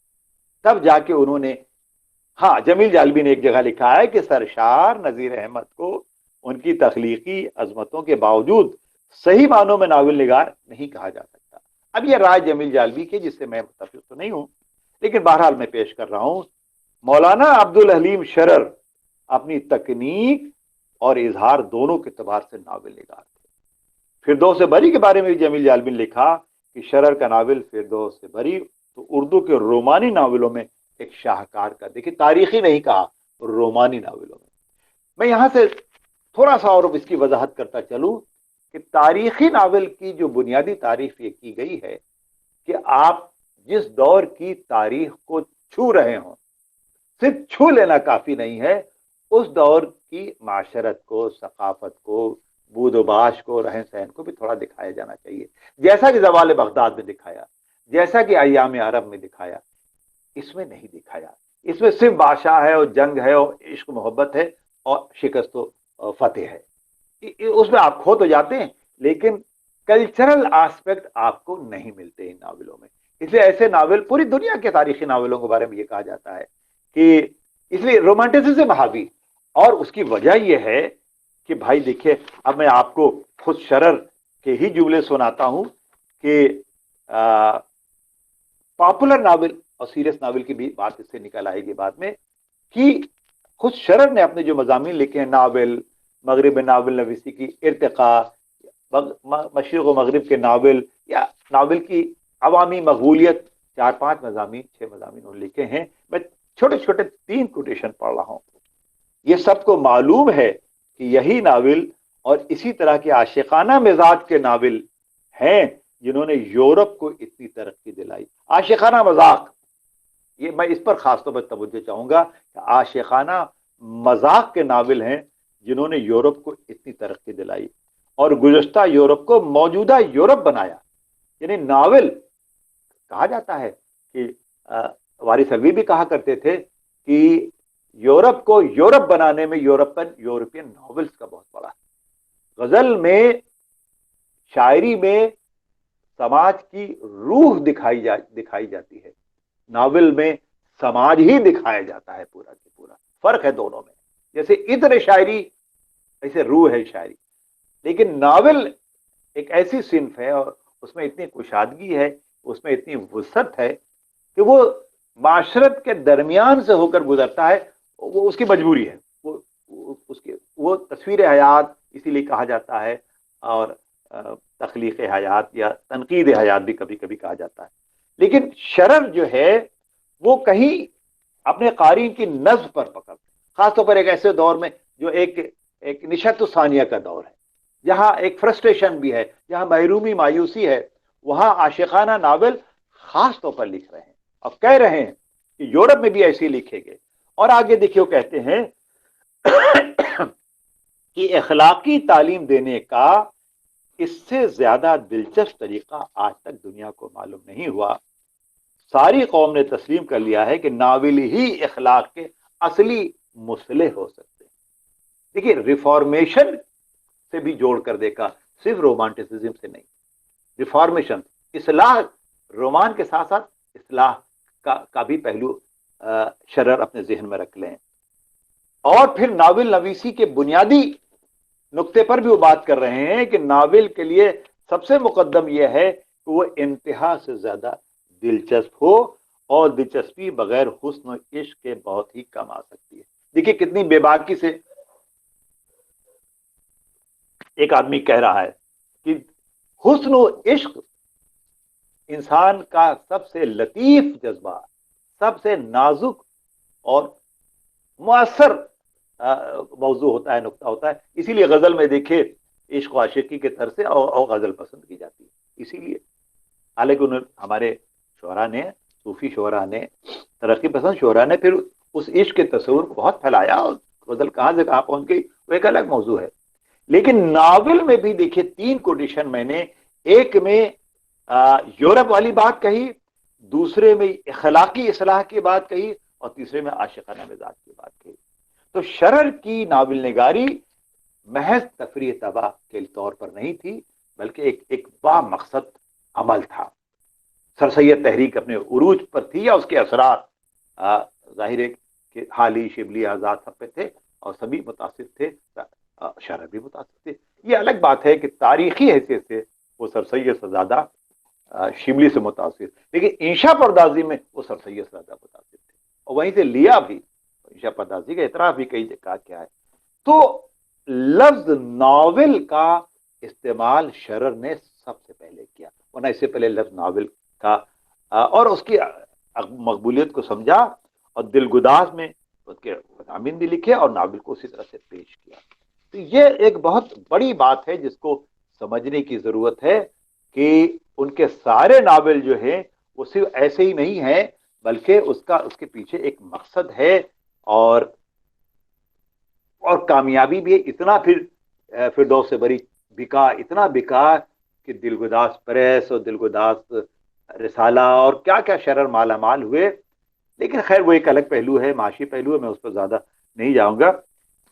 तब जाके उन्होंने, हाँ, जमील जालवी ने एक जगह लिखा है कि सरशार नजीर अहमद को उनकी तख्लीकी अजमतों के बावजूद सही मानों में नावल निगार नहीं कहा जा सकता। अब यह राय जमील जालवी की, जिससे मैं मुत्तफिक तो नहीं हूं, लेकिन बहरहाल मैं पेश कर रहा हूं। मौलाना अब्दुल हलीम शरर अपनी तकनीक और इजहार दोनों के एतबार से नावल निगार थे। फिरदौस बरी के बारे में भी जमील जालवी ने लिखा कि शरर का नावल फिरदौस बरी तो उर्दू के रोमानी नावलों में एक शाहकार का, देखिए तारीखी नहीं कहा, रोमानी नावलों में। मैं यहां से थोड़ा सा और इसकी वजाहत करता चलूं कि तारीखी नावल की जो बुनियादी तारीफ ये की गई है कि आप जिस दौर की तारीख को छू रहे हों, सिर्फ छू लेना काफी नहीं है, उस दौर की माशरत को, सकाफत को, बूदोबाश को, रहन सहन को भी थोड़ा दिखाया जाना चाहिए, जैसा कि ज़वाल बगदाद में दिखाया, जैसा कि अय्याम अरब में दिखाया। इसमें नहीं दिखाया, इसमें सिर्फ बादशाह है और जंग है और इश्क मोहब्बत है और शिकस्त और फतेह है। उसमें आप खो तो जाते हैं, लेकिन कल्चरल एस्पेक्ट आपको नहीं मिलते इन नावलों में। इसलिए ऐसे नावल, पूरी दुनिया के तारीखी नावलों के बारे में ये कहा जाता है कि इसलिए रोमांटिसिज्म हावी, और उसकी वजह यह है कि भाई देखिए, अब मैं आपको खुद शरर के ही जुमले सुनाता हूं कि पॉपुलर नावल और सीरियस नावल की भी बात इससे निकल आएगी बाद में, कि खुद शरर ने अपने जो मजामीन लिखे हैं, नावल, मगरिब नावल नवीसी की इर्तिका, मशरिक़ व मगरिब के नावल, या नावल की अवामी मकबूलियत, 4-5 मजामीन, 6 मजामीन उन्होंने लिखे हैं। मैं छोटे छोटे 3 कोटेशन पढ़ रहा हूं। ये सबको मालूम है कि यही नावल और इसी तरह के आशिकाना मिजाज के नावल हैं जिन्होंने यूरोप को इतनी तरक्की दिलाई। आशिकाना मजाक, ये मैं इस पर खास तौर पर तवज्जो चाहूंगा कि आशिकाना मजाक के नावल हैं जिन्होंने यूरोप को इतनी तरक्की दिलाई और गुज़श्ता यूरोप को मौजूदा यूरोप बनाया। यानी नावल कहा जाता है कि वारिस अलवी भी कहा करते थे कि यूरोप को यूरोप बनाने में यूरोपियन नॉवेल्स का बहुत बड़ा, गजल में, शायरी में समाज की रूह दिखाई जाती है, नावल में समाज ही दिखाया जाता है पूरा की पूरा। फर्क है दोनों में, जैसे इधर शायरी ऐसे रूह है शायरी, लेकिन नावल एक ऐसी सिन्फ है और उसमें इतनी कुशादगी है, उसमें इतनी वुसअत है कि वो माशरत के दरमियान से होकर गुजरता है, वो उसकी मजबूरी है, वो तस्वीर हयात इसीलिए कहा जाता है, और तख्लीक हयात या तनकीद हयात भी कभी कभी कहा जाता है। लेकिन शरर जो है वो कहीं अपने कारी की नज़्म पर पकड़, खासतौर पर एक ऐसे दौर में जो एक निशत सानिया का दौर है, जहाँ एक फ्रस्ट्रेशन भी है, जहाँ महरूमी मायूसी है, वहाँ आशिकाना नावल खास तौर पर लिख रहे हैं और कह रहे हैं कि यूरोप में भी ऐसे लिखेंगे। और आगे देखिए वो कहते हैं कि अखलाकी तालीम देने का इससे ज्यादा दिलचस्प तरीका आज तक दुनिया को मालूम नहीं हुआ। सारी कौम ने तस्लीम कर लिया है कि नाविल ही अखलाक के असली मुसलिह हो सकते हैं। देखिए रिफॉर्मेशन से भी जोड़ कर देखा, सिर्फ रोमांटिसिज्म से नहीं, रिफॉर्मेशन, इस्लाह, रोमान के साथ साथ इस्लाह का भी पहलू शरर अपने जहन में रख लें। और फिर नाविल नवीसी के बुनियादी नुक्ते पर भी वो बात कर रहे हैं कि नाविल के लिए सबसे मुकद्दम यह है कि वो इंतहा से ज्यादा दिलचस्प हो, और दिलचस्पी बगैर हुस्न और इश्क के बहुत ही कम आ सकती है। देखिए कितनी बेबाकी से एक आदमी कह रहा है कि हुस्न और इश्क इंसान का सबसे लतीफ जज्बा, सबसे नाजुक और मुअस्सर मौजू होता है, नुक्ता होता है। इसीलिए गजल में देखिए इश्क और आशिकी के तरह से और गजल पसंद की जाती है। इसीलिए हालांकि हमारे शोरा ने, सूफी शोरा ने, तरक्की पसंद शोरा ने फिर उस इश्क के तस्वुर को बहुत फैलाया, और गजल कहाँ से कहाँ पहुंच गई वो एक अलग मौजू है। लेकिन नावल में भी देखिए 3 कोटेशन मैंने, एक में यूरोप वाली बात कही, दूसरे में अखलाकी इस्लाह की बात कही, और तीसरे में आशिकाना मिजाज की बात कही। तो शरर की नावल निगारी महज तफरीह तबाह के तौर पर नहीं थी, बल्कि एक बामकसद अमल था। सर सैयद तहरीक अपने उरूज पर थी, या उसके असरात जाहिर है कि हाली, शिबली, आजाद सब पे थे, और सभी मुतासिर थे, शरर भी मुतासिर थे। ये अलग बात है कि तारीखी हैसियत से वो सर सैयद से ज्यादा शिबली से मुतासिर, लेकिन इंशा परदाजी में वो सर सैयद से ज्यादा मुतासिर थे, और वहीं से लिया भी, इंशा परदाजी का इतराफ भी कई जगह क्या है। तो लफ्ज नावल का इस्तेमाल शरर ने सबसे पहले किया, वरना इससे पहले लफ्ज नावल का और उसकी मकबूलियत को समझा, और दिलगुदाज में उसके मज़ामीन भी लिखे और नावल को उसी तरह से पेश किया। तो ये एक बहुत बड़ी बात है जिसको समझने की जरूरत है कि उनके सारे नावल जो हैं वो सिर्फ ऐसे ही नहीं है, बल्कि उसके पीछे एक मकसद है, और कामयाबी भी है। इतना फिर फिरदौस से बरी बिका, इतना बिका कि दिलगुदाज प्रेस और दिलगुदाज रिसाला और क्या क्या शरर माला माल हुए। लेकिन खैर वो एक अलग पहलू है, माशी पहलू है, मैं उस पर ज्यादा नहीं जाऊंगा।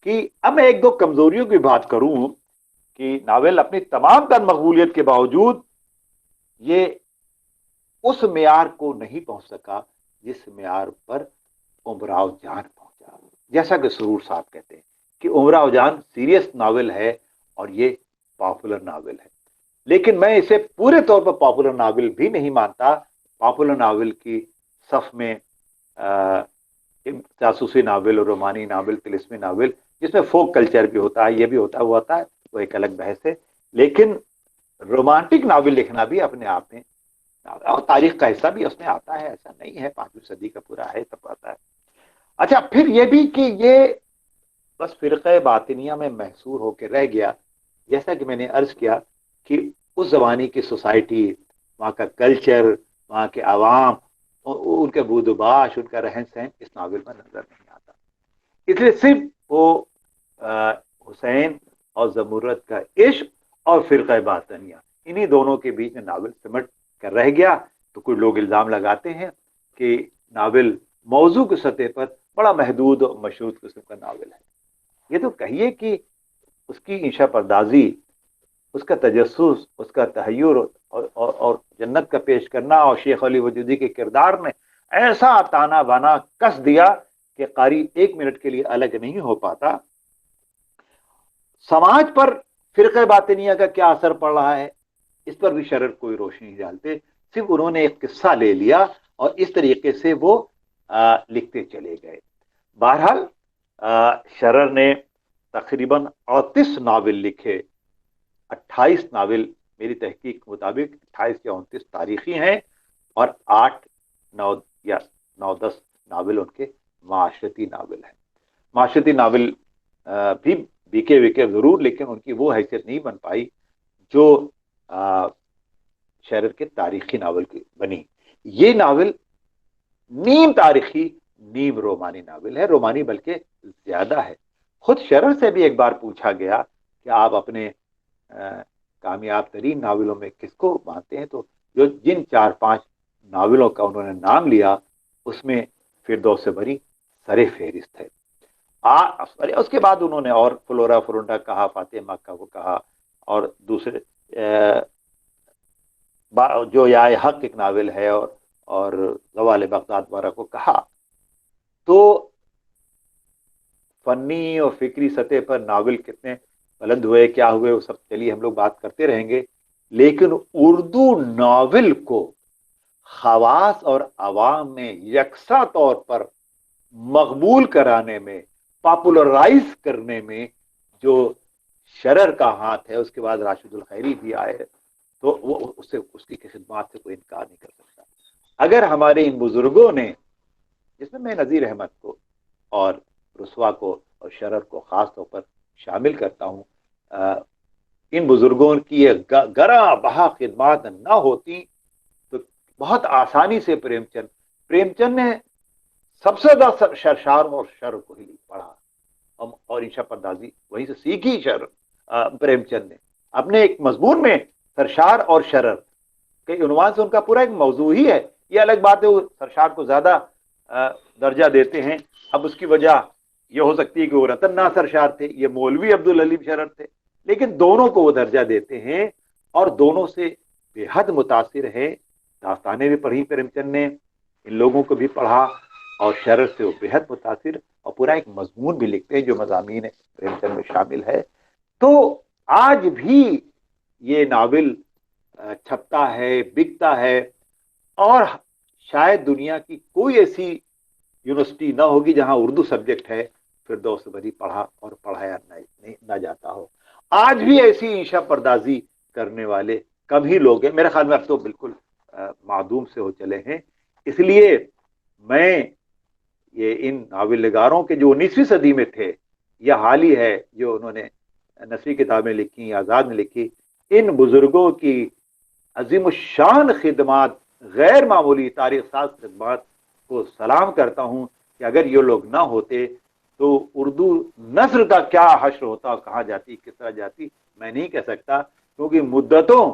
कि अब मैं एक दो कमजोरियों की बात करूं कि नावल अपनी तमाम तर मकबूलियत के बावजूद ये उस मेयार को नहीं पहुंच सका जिस मेयार पर उमराव जान पहुंचा। जैसा कि सुरूर साहब कहते हैं कि उमराव जान सीरियस नावल है और ये पॉपुलर नावल है, लेकिन मैं इसे पूरे तौर पर पॉपुलर नावल भी नहीं मानता। पॉपुलर नावल की सफ में जासूसी नावल और रोमानी नावल, तिलिस्मी नावल, जिसमें फोक कल्चर भी होता है, ये भी होता है, वो होता है, वो एक अलग बहस है। लेकिन रोमांटिक नावल लिखना भी अपने आप में, और तारीख का हिस्सा भी उसमें आता है, ऐसा नहीं है 5वीं सदी का पूरा है, सब आता है। अच्छा, फिर ये भी कि ये बस फिरक़े बातिनिया में महसूर होकर रह गया। जैसा कि मैंने अर्ज किया कि उस ज़माने की सोसाइटी, वहाँ का कल्चर, वहाँ के आवाम, उनका बूदबाश, उनका रहन सहन इस नावल में नजर नहीं आता। इसलिए सिर्फ वो हुसैन और ज़मूरत का इश्क और फिरक़े बातिनिया, इन्हीं दोनों के बीच में नावल सिमट कर रह गया। तो कुछ लोग इल्ज़ाम लगाते हैं कि नावल मौजू की सतह पर बड़ा महदूद और मशहूद किस्म का नावल है। ये तो कहिए कि उसकी इंशा परदाजी, उसका तजस्सुस, उसका तहय्युर और जन्नत का पेश करना, और शेख अली वजूदी के किरदार ने ऐसा ताना बाना कस दिया कि कारी 1 मिनट के लिए अलग नहीं हो पाता। समाज पर فرقہ باطنیہ کا کیا اثر پڑ رہا ہے اس پر بھی شرر کوئی روشنی نہیں ڈالتے، صرف انہوں نے ایک قصہ لے لیا اور اس طریقے سے وہ لکھتے چلے گئے۔ بہرحال شرر نے تقریباً 38 ناول لکھے، 28 ناول میری تحقیق کے مطابق 28 یا 29 تاریخی ہیں، اور 8 9 یا 9 10 ناول ان کے معاشرتی ناول ہیں۔ معاشرتی ناول بھی بیکے وکے ضرور، لیکن ان کی وہ حیثیت نہیں بن پائی جو شرر کے تاریخی ناول کی بنی۔ یہ ناول نیم تاریخی نیم رومانی ناول ہے، رومانی بلکہ زیادہ ہے۔ خود شرر سے بھی ایک بار پوچھا گیا کہ آپ اپنے کامیاب ترین ناولوں میں کس کو مانتے ہیں، تو جن 4-5 ناولوں کا انہوں نے نام لیا اس میں فردوس بری سر فہرست ہے۔ اس کے بعد انہوں نے اور فلورا فرونڈا کہا، فاتح مکہ کو کہا، اور دوسرے جو یا حق ایک ناول ہے اور زوال بغداد وغیرہ کو کہا۔ تو فنی اور فکری سطح پر ناول کتنے بلند ہوئے، کیا ہوئے، وہ سب چلیے ہم لوگ بات کرتے رہیں گے، لیکن اردو ناول کو خواص اور عوام میں یکساں طور پر مقبول کرانے میں، پاپولرائز کرنے میں جو شرر کا ہاتھ ہے، اس کے بعد راشد الخیری بھی آئے، تو وہ اس کی خدمات سے کوئی انکار نہیں کر سکتا۔ اگر ہمارے ان بزرگوں نے، جس میں نذیر احمد کو اور رسوا کو اور شرر کو خاص طور پر شامل کرتا ہوں، ان بزرگوں کی یہ گراں بہا خدمات نہ ہوتی تو بہت آسانی سے پریم چند نے سب سے زیادہ شرشار اور شر کو ہی پڑھا، اور انشا پردازی وہیں سے سیکھی پریم چند نے اپنے ایک مضمون میں سرشار اور شرر کے عنوان سے ان کا پورا ایک موضوع ہی ہے۔ یہ الگ بات ہے وہ سرشار کو زیادہ درجہ دیتے ہیں، اب اس کی وجہ یہ ہو سکتی ہے کہ وہ رتن نا سرشار تھے، یہ مولوی عبدالحلیم شرر تھے، لیکن دونوں کو وہ درجہ دیتے ہیں اور دونوں سے بے حد متاثر ہے۔ داستانیں بھی پڑھی پریم چند نے، ان لوگوں کو بھی پڑھا، اور شرر سے وہ بے حد متاثر، اور پورا ایک مضمون بھی لکھتے ہیں جو مضامین پریم چند میں شامل ہے۔ تو آج بھی یہ ناول چھپتا ہے، بکتا ہے، اور شاید دنیا کی کوئی ایسی یونیورسٹی نہ ہوگی جہاں اردو سبجیکٹ ہے فردوس بری پڑھا اور پڑھایا نہ جاتا ہو۔ آج بھی ایسی انشا پردازی کرنے والے کم ہی لوگ ہیں، میرے خیال میں اب تو بالکل معدوم سے ہو چلے ہیں۔ اس لیے میں یہ ان ناول نگاروں کے جو 19ویں صدی میں تھے، یا حال ہی ہے جو انہوں نے نثری کتابیں لکھی، آزاد نے لکھی، ان بزرگوں کی عظیم الشان خدمات، غیر معمولی تاریخ ساز خدمات کو سلام کرتا ہوں کہ اگر یہ لوگ نہ ہوتے تو اردو نثر کا کیا حشر ہوتا، کہاں جاتی، کس طرح جاتی، میں نہیں کہہ سکتا، کیونکہ مدتوں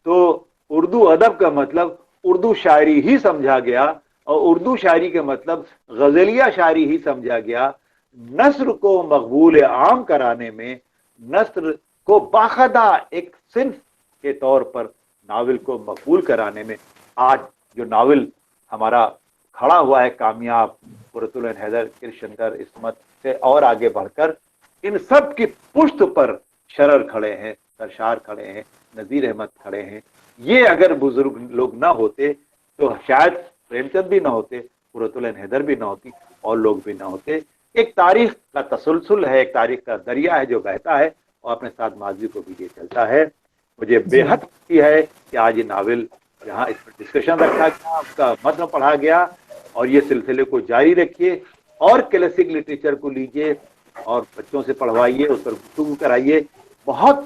تو اردو ادب کا مطلب اردو شاعری ہی سمجھا گیا، اور اردو شاعری کے مطلب غزلیہ شاعری ہی سمجھا گیا۔ نثر کو مقبول عام کرانے میں، نثر کو باخدا ایک صنف کے طور پر ناول کو مقبول کرانے میں، آج جو ناول ہمارا کھڑا ہوا ہے کامیاب، قرۃ العین حیدر، کرشندر، عصمت سے اور آگے بڑھ کر، ان سب کی پشت پر شرر کھڑے ہیں، سرشار کھڑے ہیں، نذیر احمد کھڑے ہیں۔ یہ اگر بزرگ لوگ نہ ہوتے تو شاید پریم چند بھی نہ ہوتے، قرۃ العین حیدر بھی نہ ہوتی، اور لوگ بھی نہ ہوتے۔ ایک تاریخ کا تسلسل ہے، ایک تاریخ کا دریا ہے جو بہتا ہے، اور اپنے ساتھ ماضی کو بھی یہ چلتا ہے۔ مجھے بے حد خوشی ہے کہ آج یہ ناول جہاں اس پر ڈسکشن رکھا گیا، اس کا متن پڑھا گیا، اور یہ سلسلے کو جاری رکھیے، اور کلاسک لٹریچر کو لیجیے اور بچوں سے پڑھوائیے، اس پر گفتگو کرائیے۔ بہت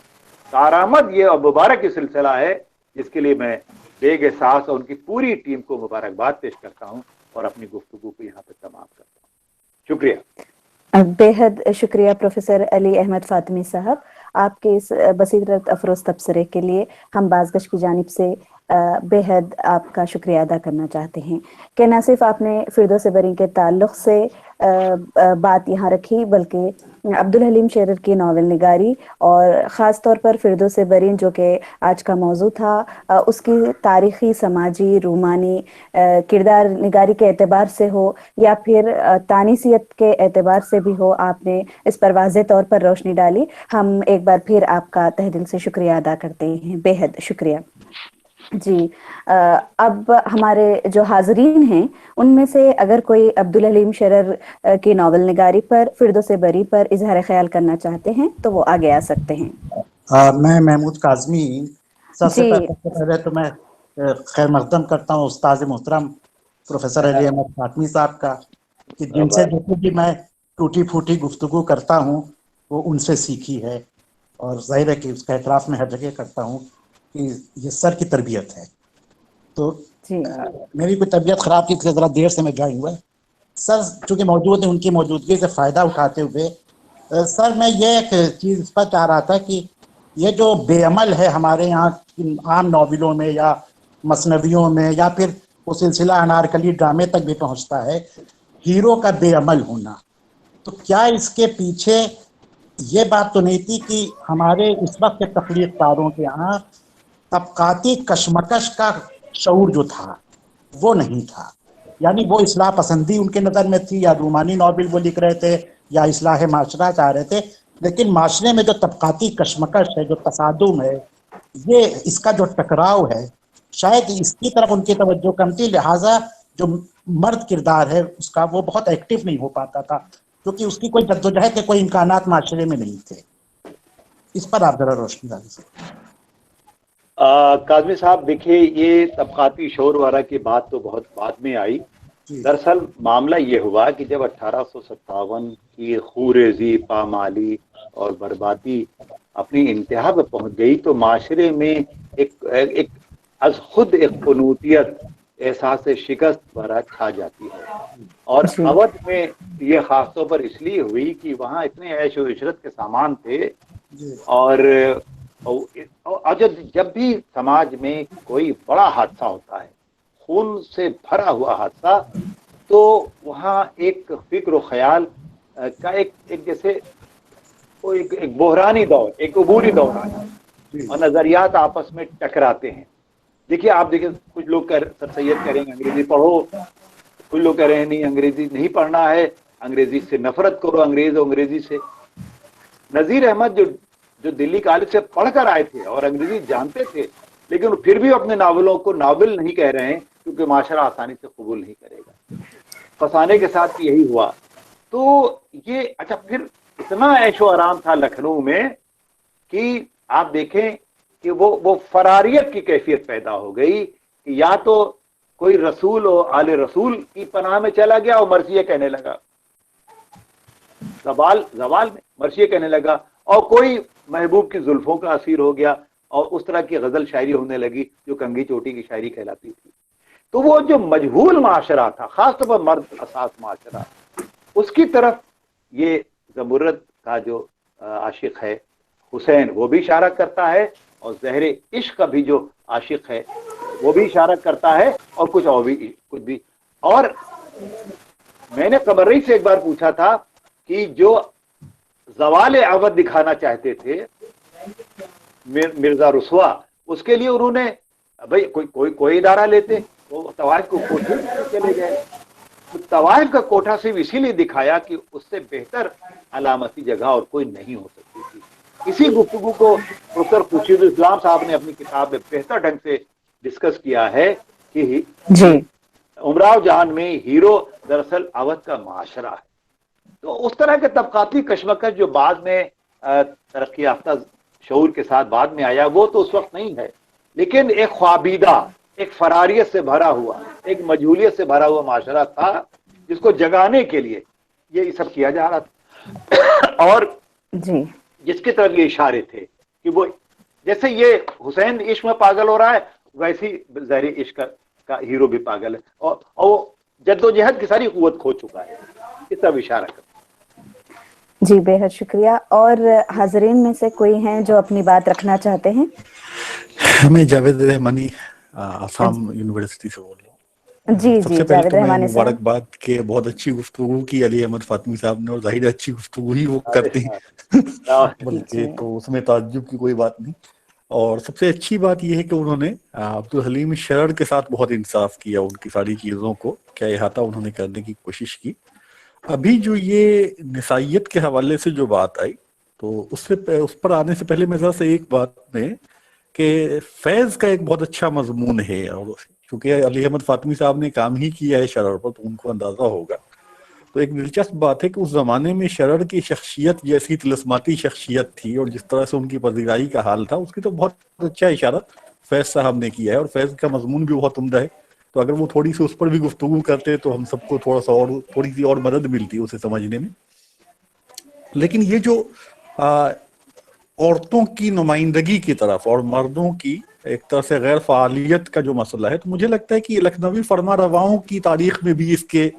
کارآمد یہ اور مبارک یہ سلسلہ ہے، جس کے لیے میں بیگ احساس اور ان کی پوری ٹیم کو مبارکباد پیش کرتا ہوں، اور اپنی گفتگو کو یہاں پہ تمام کرتا ہوں۔ شکریہ۔ بے حد شکریہ پروفیسر علی احمد فاطمی صاحب، آپ کے اس بصیرت افروز تبصرے کے لیے ہم بازگشت کی جانب سے بے حد آپ کا شکریہ ادا کرنا چاہتے ہیں کہ نہ صرف آپ نے فردوس بری کے تعلق سے بات یہاں رکھی بلکہ عبد الحلیم شرر کی ناول نگاری اور خاص طور پر فردوس برین جو کہ آج کا موضوع تھا، اس کی تاریخی، سماجی، رومانی کردار نگاری کے اعتبار سے ہو یا پھر تانیثیت کے اعتبار سے بھی ہو، آپ نے اس پر واضح طور پر روشنی ڈالی. ہم ایک بار پھر آپ کا تہ دل سے شکریہ ادا کرتے ہیں، بے حد شکریہ. جی اب ہمارے جو حاضرین ہیں ان میں سے اگر کوئی عبد الحلیم شرر کی ناول نگاری پر، فردوس بری پر اظہار خیال کرنا چاہتے ہیں تو وہ آگے آ سکتے ہیں. میں محمود کاظمی. سب سے پہلے تو میں خیر مقدم کرتا ہوں استاد محترم پروفیسر علی احمد فاطمی صاحب کا، کہ جن سے جو بھی میں ٹوٹی پھوٹی گفتگو کرتا ہوں وہ ان سے سیکھی ہے، اور ظاہر ہے کہ اس کا اعتراف میں ہر جگہ کرتا ہوں کہ یہ سر کی تربیت ہے. تو میری کوئی طبیعت خراب تھی، ذرا دیر سے میں جوائن ہوا. سر چونکہ موجود ہیں، ان کی موجودگی سے فائدہ اٹھاتے ہوئے سر میں یہ ایک چیز اس پر چاہ رہا تھا کہ یہ جو بے عمل ہے ہمارے یہاں عام ناولوں میں یا مثنویوں میں یا پھر وہ سلسلہ انارکلی ڈرامے تک بھی پہنچتا ہے، ہیرو کا بے عمل ہونا، تو کیا اس کے پیچھے یہ بات تو نہیں تھی کہ ہمارے اس وقت کے تخلیق کاروں کے یہاں طبقاتی کشمکش کا شعور جو تھا وہ نہیں تھا؟ یعنی وہ اصلاح پسندی ان کے نظر میں تھی، یا رومانی ناول وہ لکھ رہے تھے، یا اصلاح معاشرہ چاہ رہے تھے، لیکن معاشرے میں جو طبقاتی کشمکش ہے، جو تصادم ہے، یہ اس کا جو ٹکراؤ ہے، شاید اس کی طرف ان کی توجہ کم تھی، لہٰذا جو مرد کردار ہے اس کا وہ بہت ایکٹیو نہیں ہو پاتا تھا، کیونکہ اس کی کوئی جدوجہد کے کوئی امکانات معاشرے میں نہیں تھے. اس پر آپ ذرا روشنی ڈالیں. کاظمی صاحب دیکھیے، یہ طبقاتی شعور وغیرہ کی بات تو بہت بعد میں آئی. دراصل معاملہ یہ ہوا کہ جب 1857 کی خوریزی، پامالی اور بربادی اپنی انتہا پہ پہنچ گئی تو معاشرے میں ایک از خود ایک قنوطیت، احساس شکست وغیرہ چھا جاتی ہے. اور اودھ میں یہ خاص طور پر اس لیے ہوئی کہ وہاں اتنے عیش و عشرت کے سامان تھے، اور جب بھی سماج میں کوئی بڑا حادثہ ہوتا ہے، خون سے بھرا ہوا حادثہ، تو وہاں ایک فکر و خیال کا ایک جیسے ایک بحرانی دور، ایک عبوری دور آتا ہے اور نظریات آپس میں ٹکراتے ہیں. دیکھیے آپ دیکھیں، کچھ لوگ سر سید کہہ رہے ہیں انگریزی پڑھو، کچھ لوگ کہہ رہے ہیں نہیں انگریزی نہیں پڑھنا ہے، انگریزی سے نفرت کرو، انگریزی سے. نذیر احمد جو دلی کالج سے پڑھ کر آئے تھے اور انگریزی جانتے تھے، لیکن پھر بھی اپنے ناولوں کو ناول نہیں کہہ رہے ہیں کیونکہ معاشرہ آسانی سے قبول نہیں کرے گا. فسانے کے ساتھ یہی ہوا. تو یہ اچھا، پھر اتنا عیش و آرام تھا لکھنؤ میں کہ آپ دیکھیں کہ وہ فراریت کی کیفیت پیدا ہو گئی کہ یا تو کوئی رسول و آل رسول کی پناہ میں چلا گیا اور مرثیہ کہنے لگا، زوال میں مرثیہ کہنے لگا، اور کوئی محبوب کی زلفوں کا اسیر ہو گیا اور اس طرح کی غزل شاعری ہونے لگی جو کنگھی چوٹی کی شاعری کہلاتی تھی. تو وہ جو مجہول معاشرہ تھا، خاص طور پر مرد اساس معاشرہ، اس کی طرف یہ زمرد کا جو عاشق ہے حسین وہ بھی اشارہ کرتا ہے، اور زہر عشق کا بھی جو عاشق ہے وہ بھی اشارہ کرتا ہے، اور کچھ بھی. اور میں نے قمری سے ایک بار پوچھا تھا کہ جو زوال اودھ دکھانا چاہتے تھے مرزا رسوا، اس کے لیے انہوں نے بھائی کوئی ادارہ لیتے، وہ طوائف کو کوٹھے چلے گئے. طوائف کا کوٹھا صرف اسی لیے دکھایا کہ اس سے بہتر علامتی جگہ اور کوئی نہیں ہو سکتی تھی. اسی گفتگو کو پروفیسر خورشید اسلام صاحب نے اپنی کتاب میں بہتر ڈھنگ سے ڈسکس کیا ہے کہ امراؤ جان میں ہیرو دراصل اودھ کا معاشرہ ہے. تو اس طرح کے طبقاتی کشمکش جو بعد میں ترقی یافتہ شعور کے ساتھ بعد میں آیا، وہ تو اس وقت نہیں ہے، لیکن ایک خوابیدہ، ایک فراریت سے بھرا ہوا، ایک مجہولیت سے بھرا ہوا معاشرہ تھا جس کو جگانے کے لیے یہ سب کیا جا رہا تھا. اور جس کی طرف یہ اشارے تھے کہ وہ جیسے یہ حسین عشق میں پاگل ہو رہا ہے، ویسی زہر عشق کا ہیرو بھی پاگل ہے، اور وہ جدوجہد کی ساری قوت کھو چکا ہے. اس طرف اشارہ کرتا. جی بے حد شکریہ. اور حاضرین میں سے کوئی ہیں جو اپنی بات رکھنا چاہتے ہیں؟ میں جاوید رحمانی آسام یونیورسٹی سے بول رہا ہوں. جی سب جی سے پہلے جاوید تو میں رحمانی صاحب. مبارکباد کہ بہت اچھی گفتگو کی علی احمد فاطمی صاحب نے، اور ظاہر ہے اچھی گفتگو ہی وہ کرتے ہیں بلکہ جی تو اس میں تعجب کی کوئی بات نہیں. اور سب سے اچھی بات یہ ہے کہ انہوں نے عبدالحلیم شرر کے ساتھ بہت انصاف کیا، ان کی ساری چیزوں کو کیا احاطہ انہوں نے کرنے کی کوشش کی. ابھی جو یہ نسائیت کے حوالے سے جو بات آئی، تو اس پر آنے سے پہلے میں ذرا سے ایک بات میں کہ فیض کا ایک بہت اچھا مضمون ہے، اور چونکہ علی احمد فاطمی صاحب نے کام ہی کیا ہے شرر پر تو ان کو اندازہ ہوگا. تو ایک دلچسپ بات ہے کہ اس زمانے میں شرر کی شخصیت جیسی طلسماتی شخصیت تھی، اور جس طرح سے ان کی پذیرائی کا حال تھا، اس کی تو بہت اچھا اشارہ فیض صاحب نے کیا ہے، اور فیض کا مضمون بھی بہت عمدہ ہے. تو اگر وہ تھوڑی سی اس پر بھی گفتگو کرتے تو ہم سب کو تھوڑی سی اور مدد ملتی اسے سمجھنے میں. لیکن یہ جو عورتوں کی نمائندگی کی طرف اور مردوں کی ایک طرح سے غیر فعالیت کا جو مسئلہ ہے، تو مجھے لگتا ہے کہ یہ لکھنوی فرما رواؤں کی تاریخ میں بھی اس کے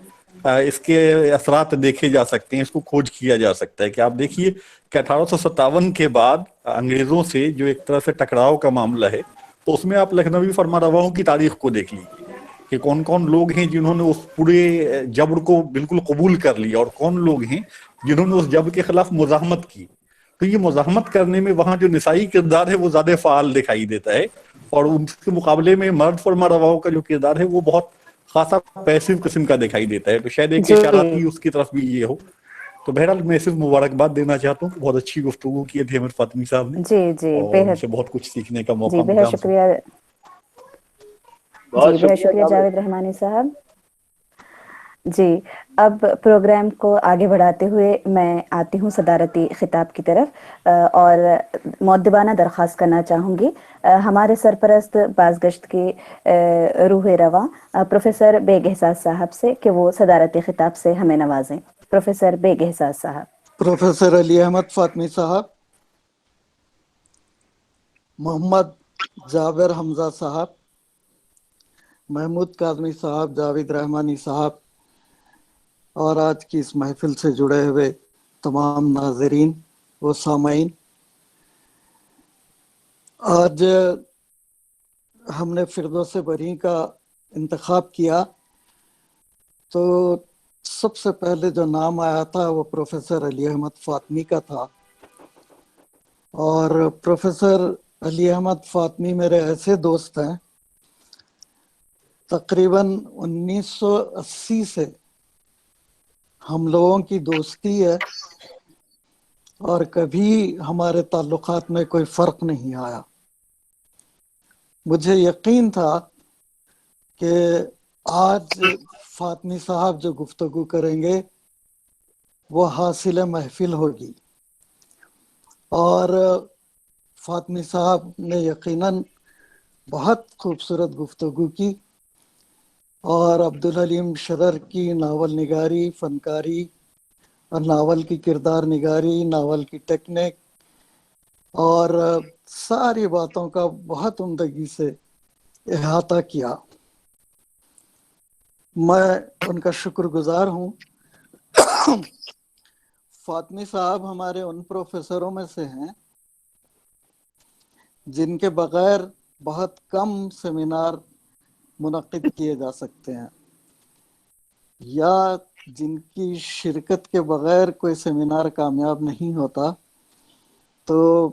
اثرات دیکھے جا سکتے ہیں، اس کو کھوج کیا جا سکتا ہے. کہ آپ دیکھیے کہ 1857 کے بعد انگریزوں سے جو ایک طرح سے ٹکراؤ کا معاملہ ہے، تو اس میں آپ لکھنوی فرما رواؤں کی تاریخ کو دیکھ لیجیے کہ کون کون لوگ ہیں جنہوں نے اس پورے جبر کو بالکل قبول کر لیا، اور کون لوگ ہیں جنہوں نے اس جبر کے خلاف مزاحمت کی. تو یہ مزاحمت کرنے میں وہاں جو نسائی کردار ہے وہ زیادہ فعال دکھائی دیتا ہے، اور ان کے مقابلے میں مرد فرما رواؤں کا جو کردار ہے وہ بہت خاصا پیسو قسم کا دکھائی دیتا ہے. تو شاید ایک جی اشاراتی اس کی طرف بھی یہ ہو. تو بہرحال میں صرف مبارکباد دینا چاہتا ہوں کہ بہت اچھی گفتگو کی ہے علی احمد فاطمی صاحب نے، جی جی اور ان بےحد سے بہت کچھ سیکھنے کا جی موقع بےحد ملا ہم سب. شکریہ. بہت جی بہت شکریہ جاوید. جاوید رحمانی صاحب. جی اب پروگرام کو آگے بڑھاتے ہوئے میں آتی ہوں صدارتی خطاب کی طرف، اور مؤدبانہ درخواست کرنا چاہوں گی ہمارے سرپرست بازگشت کے روح رواں پروفیسر بیگ احساس صاحب سے کہ وہ صدارتی خطاب سے ہمیں نوازیں. پروفیسر بیگ احساس صاحب. پروفیسر علی احمد فاطمی صاحب، محمد جابر حمزہ صاحب، محمود کاظمی صاحب، جاوید رحمانی صاحب، اور آج کی اس محفل سے جڑے ہوئے تمام ناظرین و سامعین. آج ہم نے فردوس بری کا انتخاب کیا تو سب سے پہلے جو نام آیا تھا وہ پروفیسر علی احمد فاطمی کا تھا. اور پروفیسر علی احمد فاطمی میرے ایسے دوست ہیں، تقریباً 1980 سے ہم لوگوں کی دوستی ہے، اور کبھی ہمارے تعلقات میں کوئی فرق نہیں آیا. مجھے یقین تھا کہ آج فاطمی صاحب جو گفتگو کریں گے وہ حاصل محفل ہوگی، اور فاطمی صاحب نے یقیناً بہت خوبصورت گفتگو کی، اور عبدالحلیم شرر کی ناول نگاری، فنکاری، اور ناول کی کردار نگاری، ناول کی ٹیکنک، اور ساری باتوں کا بہت عمدگی سے احاطہ کیا. میں ان کا شکر گزار ہوں. فاطمی صاحب ہمارے ان پروفیسروں میں سے ہیں جن کے بغیر بہت کم سیمینار منعقد کیے جا سکتے ہیں، یا جن کی شرکت کے بغیر کوئی سیمینار کامیاب نہیں ہوتا. تو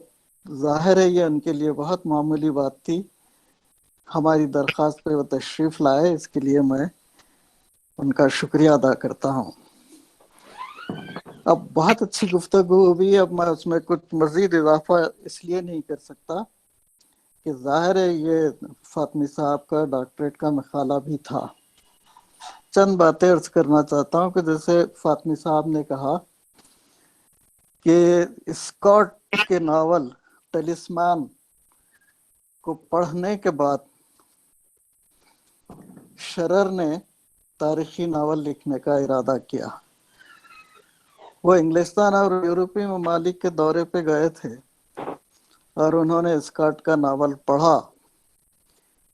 ظاہر ہے یہ ان کے لیے بہت معمولی بات تھی. ہماری درخواست پہ وہ تشریف لائے، اس کے لیے میں ان کا شکریہ ادا کرتا ہوں. اب بہت اچھی گفتگو ہوئی، اب میں اس میں کچھ مزید اضافہ اس لیے نہیں کر سکتا کہ ظاہر ہے یہ فاطمی صاحب کا ڈاکٹریٹ کا مقالہ بھی تھا. چند باتیں عرض کرنا چاہتا ہوں کہ جیسے فاطمی صاحب نے کہا کہ اسکاٹ کے ناول ٹیلسمان کو پڑھنے کے بعد شرر نے تاریخی ناول لکھنے کا ارادہ کیا. وہ انگلستان اور یورپی ممالک کے دورے پہ گئے تھے، اور انہوں نے اسکاٹ کا ناول پڑھا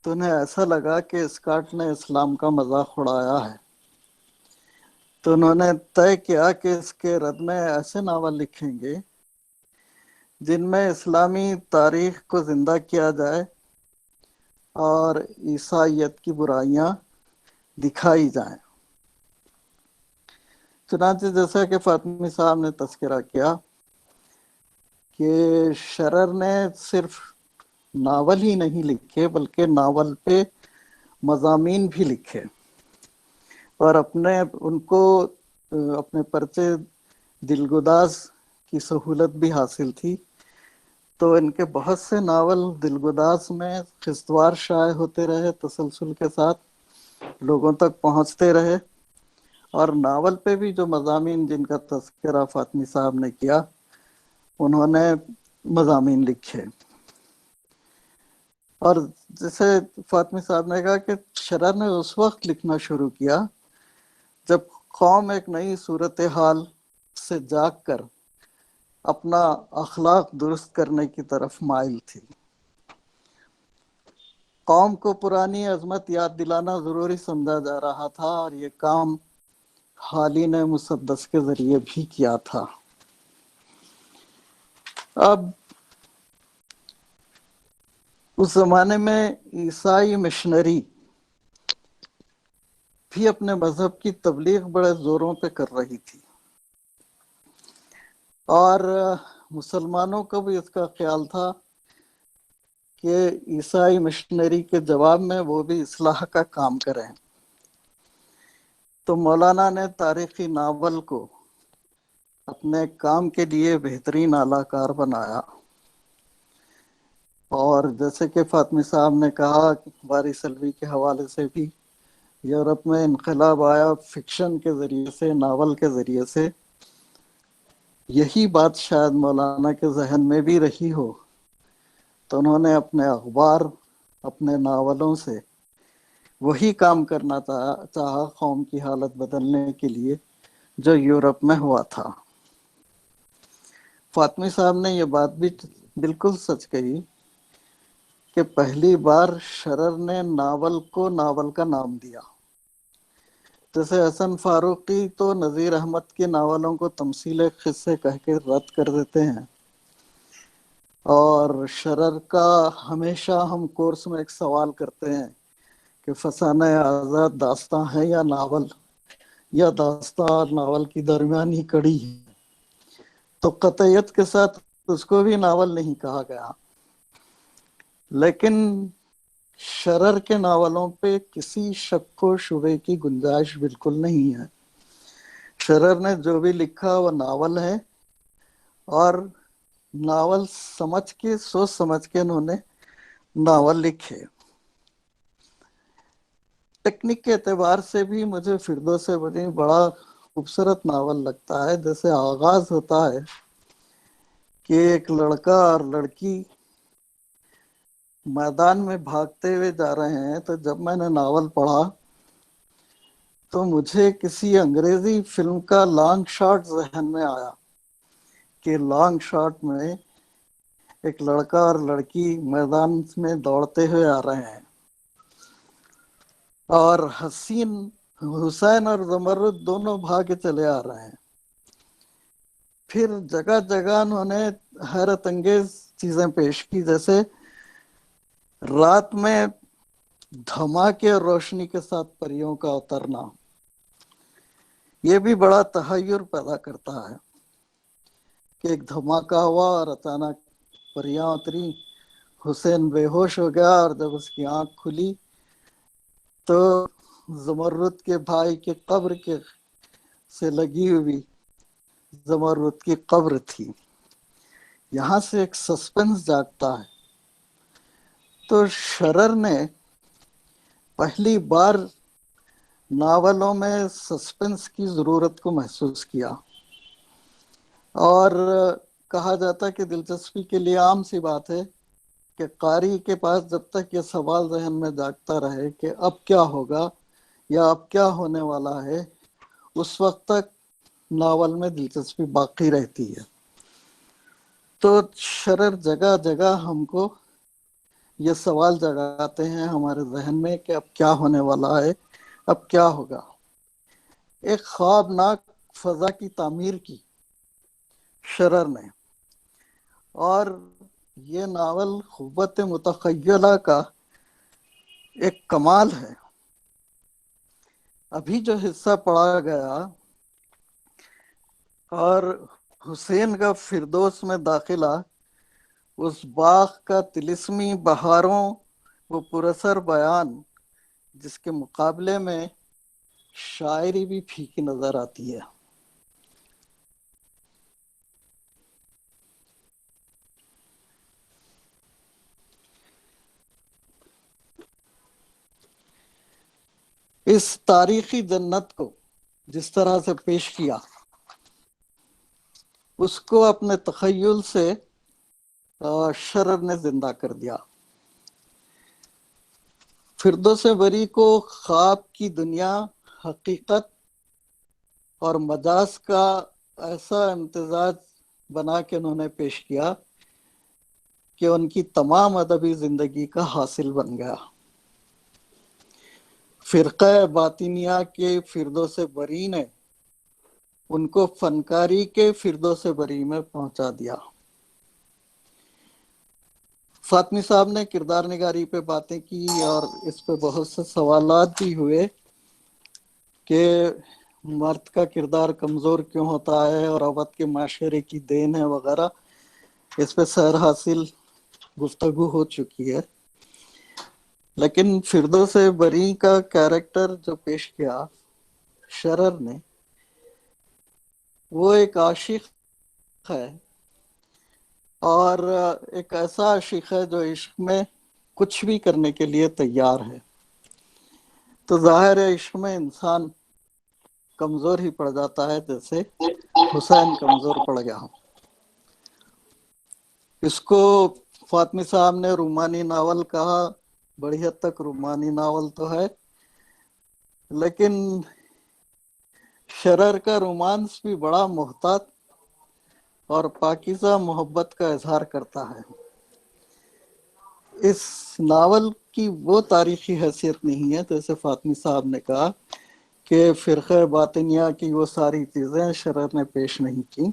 تو انہیں ایسا لگا کہ اسکاٹ نے اسلام کا مذاق اڑایا ہے. تو انہوں نے طے کیا کہ اس کے رد میں ایسے ناول لکھیں گے جن میں اسلامی تاریخ کو زندہ کیا جائے، اور عیسائیت کی برائیاں दिखाई जाए। चुनांचे जैसा कि फातमी साहब ने तस्करा किया कि शरर ने सिर्फ नावल ही नहीं लिखे बल्कि नावल पे मज़ामीन भी लिखे और अपने पर्चे दिलगुदाज की सहूलत भी हासिल थी। तो इनके बहुत से नावल दिलगुदाज में खिस्तवार शाये होते रहे, तसलसल के साथ लोगों तक पहुंचते रहे। और नावल पे भी जो मज़ामीन जिनका तज़किरा फातमी साहब ने किया, उन्होंने मज़ामीन लिखे। और जैसे फातमी साहब ने कहा कि शरर ने उस वक्त लिखना शुरू किया जब कौम एक नई सूरत हाल से जाग कर अपना अखलाक दुरुस्त करने की तरफ माइल थी। कौम को पुरानी अजमत याद दिलाना जरूरी समझा जा रहा था और ये काम हाली ने मुसद्दस के जरिए भी किया था। अब उस जमाने में ईसाई मिशनरी भी अपने मजहब की तबलीग बड़े जोरों पे कर रही थी और मुसलमानों को भी इसका ख्याल था कि ईसाई मिशनरी के जवाब में वो भी इस्लाह का काम करें। तो मौलाना ने तारीखी नावल को अपने काम के लिए बेहतरीन आलाकार बनाया। और जैसे कि फातमी साहब ने कहा, वारिस अलवी के हवाले से भी यूरोप में इनकलाब आया फिक्शन के ज़रिए से, नावल के ज़रिए से। यही बात शायद मौलाना के जहन में भी रही हो, तो उन्होंने अपने अखबार, अपने नावलों से वही काम करना चाहा कौम की हालत बदलने के लिए जो यूरोप में हुआ था। फातमी साहब ने ये बात भी बिल्कुल सच कही कि पहली बार शरर ने नावल को नावल का नाम दिया। जैसे हसन फारूकी तो नज़ीर अहमद के नावलों को तमसील किस्से कह के रद्द कर देते हैं, और शरर का हमेशा हम कोर्स में एक सवाल करते हैं कि फसाना आज़ाद दास्तां है या नावल, या दास्तां और नावल की दरमियानी कड़ी है। तो कतईयत के साथ उसको भी नावल नहीं कहा गया, लेकिन शरर के नावलों पे किसी शक व शुबे की गुंजाइश बिल्कुल नहीं है। शरर ने जो भी लिखा वो नावल है, और नावल सोच समझ के उन्होंने नावल लिखे। टेक्निक के एतबार से भी मुझे फिरदौस बरी बड़ा खूबसूरत नावल लगता है। जैसे आगाज होता है कि एक लड़का और लड़की मैदान में भागते हुए जा रहे हैं, तो जब मैंने नावल पढ़ा तो मुझे किसी अंग्रेजी फिल्म का लॉन्ग शॉट जहन में आया कि लॉन्ग शॉट में एक लड़का और लड़की मैदान में दौड़ते हुए आ रहे हैं और हुसैन और ज़मरुद दोनों भागे चले आ रहे हैं। फिर जगह जगह उन्होंने हैरत अंगेज चीजें पेश की, जैसे रात में धमाके और रोशनी के साथ परियों का उतरना। ये भी बड़ा तहय्युर पैदा करता है कि एक धमाका हुआ और अचानक परियां उतरी, हुसैन बेहोश हो गया और जब उसकी आंख खुली तो ज़मरुद के भाई के कब्र के से लगी हुई ज़मरुद की कब्र थी। यहाँ से एक सस्पेंस जागता है। तो शरर ने पहली बार नावलों में सस्पेंस की ज़रूरत को महसूस किया, और कहा जाता है कि दिलचस्पी के लिए आम सी बात है कि कारी के पास जब तक ये सवाल जहन में जागता रहे कि अब क्या होगा या अब क्या होने वाला है, उस वक्त तक नावल में दिलचस्पी बाकी रहती है। तो शरर जगह जगह हमको ये सवाल जगाते हैं हमारे जहन में कि अब क्या होने वाला है, अब क्या होगा। एक ख्वाबनाक फजा की तामीर की शरर ने, और ये नावल क़ुव्वत मुतख़य्यला का एक कमाल है अभी जो हिस्सा पढ़ा गया और हुसैन का फिरदौस में दाखिला, उस बाग का तिलिस्मी बहारों वो पुरसर बयान जिसके मुकाबले में शायरी भी फीकी नजर आती है। इस तारीखी जन्नत को जिस तरह से पेश किया, उसको अपने तखय्युल से शरर ने जिंदा कर दिया। फिरदौस बरी को ख्वाब की दुनिया, हकीकत और मजाज का ऐसा इम्तिजाज बना के उन्होंने पेश किया कि उनकी तमाम अदबी जिंदगी का हासिल बन गया। फिरक़ा बातिनिया के फिरदौस बरी ने उनको फनकारी के फिरदौस बरी में पहुंचा दिया। फातमी साहब ने किरदार निगारी पे बातें की और इस पे बहुत से सवालात भी हुए कि मर्द का किरदार कमज़ोर क्यों होता है और औरत के माशरे की देन है वगैरह। इस पे सैर हासिल गुफ्तगू हो चुकी है। लेकिन फिरदौस बरी का कैरेक्टर जो पेश किया शरर ने, वो एक आशिक है और एक ऐसा आशिक है जो इश्क में कुछ भी करने के लिए तैयार है। तो जाहिर है इश्क में इंसान कमजोर ही पड़ जाता है, जैसे हुसैन कमजोर पड़ गया। इसको फातमी साहब ने रूमानी नावल कहा। बड़ी हद तक रूमानी नावल तो है, लेकिन शरर का रोमांस भी बड़ा मोहतात और पाकीज़ा मोहब्बत का इजहार करता है। इस नावल की वो तारीखी हैसियत नहीं है, जैसे फातमी साहब ने कहा कि फिरक़े बातिनिया की वो सारी चीज़ें शरर ने पेश नहीं की।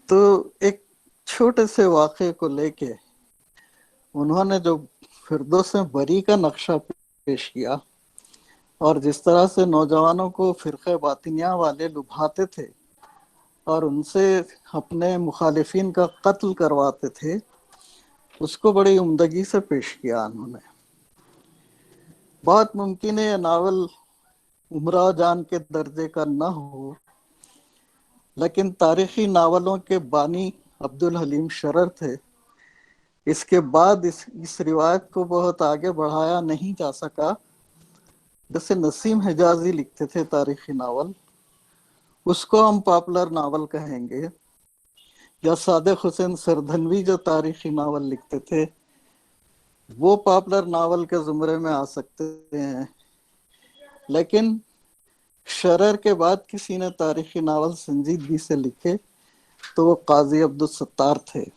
तो एक छोटे से वाक़े को लेके उन्होंने जो फिरदौस बरी का नक्शा पेश किया और जिस तरह से नौजवानों को फिरक़े बातिनिया वाले लुभाते थे और उनसे अपने मुखालिफिन का कत्ल करवाते थे, उसको बड़ी उम्दगी से पेश किया उन्होंने। बहुत मुमकिन है नावल उमरा जान के दर्जे का न हो, लेकिन तारीखी नावलों के बानी अब्दुल हलीम शरर थे। इसके बाद इस रिवायत को बहुत आगे बढ़ाया नहीं जा सका। जैसे नसीम हिजाजी लिखते थे तारीखी नावल, उसको हम पॉपुलर नावल कहेंगे, या सादिक हुसैन सरधनवी जो तारीखी नावल लिखते थे वो पॉपुलर नावल के जुमरे में आ सकते हैं। लेकिन शरर के बाद किसी ने तारीखी नावल संजीदगी से लिखे तो वो काजी अब्दुल सत्तार थे।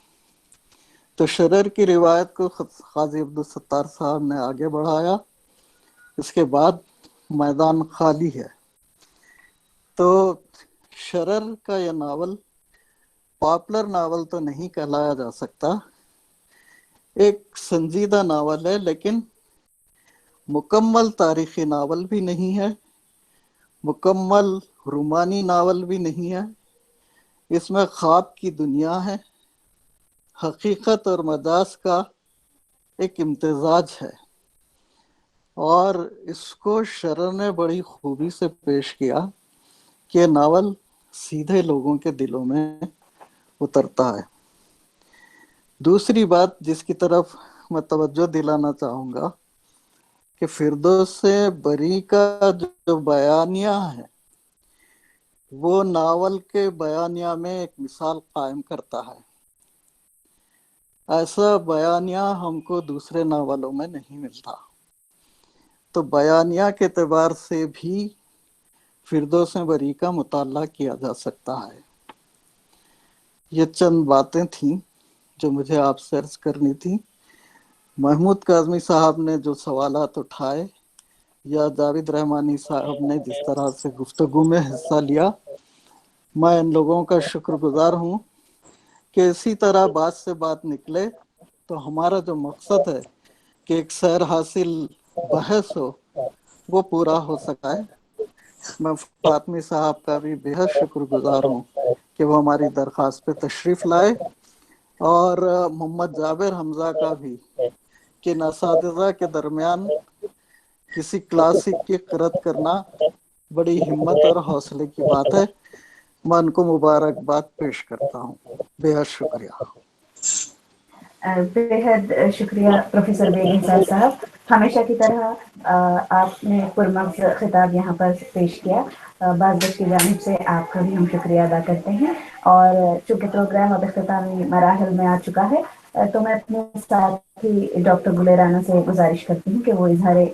तो शरर की रिवायत को काजी अब्दुल सत्तार साहब ने आगे बढ़ाया। इसके बाद मैदान खाली है। तो शरर का यह नावल पॉपुलर नावल तो नहीं कहलाया जा सकता, एक संजीदा नावल है, लेकिन मुकम्मल तारीखी नावल भी नहीं है, मुकम्मल रूमानी नावल भी नहीं है। इसमें ख्वाब की दुनिया है, हकीकत और मजाज का एक इम्तिजाज है और इसको शरर ने बड़ी खूबी से पेश किया कि नावल सीधे लोगों के दिलों में उतरता है। दूसरी बात जिसकी तरफ मैं तवज्जो दिलाना चाहूँगा कि फिरदौस बरी का जो बयानिया है वो नावल के बयानिया में एक मिसाल कायम करता है। ऐसा बयानिया हमको दूसरे नावलों में नहीं मिलता। तो बयानिया के एतबार से भी फिरदौस बरी का मुताला किया जा सकता है। ये चंद बातें थीं जो मुझे आपसे अर्ज करनी थी। महमूद काज़मी साहब ने जो सवालात उठाए या जावेद रहमानी साहब ने जिस तरह से गुफ्तगू में हिस्सा लिया, मैं इन लोगों का शुक्रगुजार हूँ कि इसी तरह बात से बात निकले तो हमारा जो मकसद है कि एक सैर हासिल बहस हो وہ پورا ہو سکا ہے. میں فاطمی صاحب کا بھی بےحد شکر گزار ہوں کہ وہ ہماری درخواست پہ تشریف لائے، اور محمد جابر حمزہ کا بھی کہ اساتذہ کے درمیان کسی کلاسک کی قرأت کرنا بڑی ہمت اور حوصلے کی بات ہے. میں ان کو مبارکباد پیش کرتا ہوں. بےحد شکریہ. بےحد شکریہ پروفیسر بیگ احساس صاحب. ہمیشہ کی طرح آپ نے پرمغز خطاب یہاں پر پیش کیا. بازگشت کی جانب سے آپ کا بھی ہم شکریہ ادا کرتے ہیں. اور چونکہ پروگرام اب اختتامی مراحل میں آ چکا ہے تو میں اپنے ساتھی ڈاکٹر گلے رانا سے گزارش کرتی ہوں کہ وہ اظہار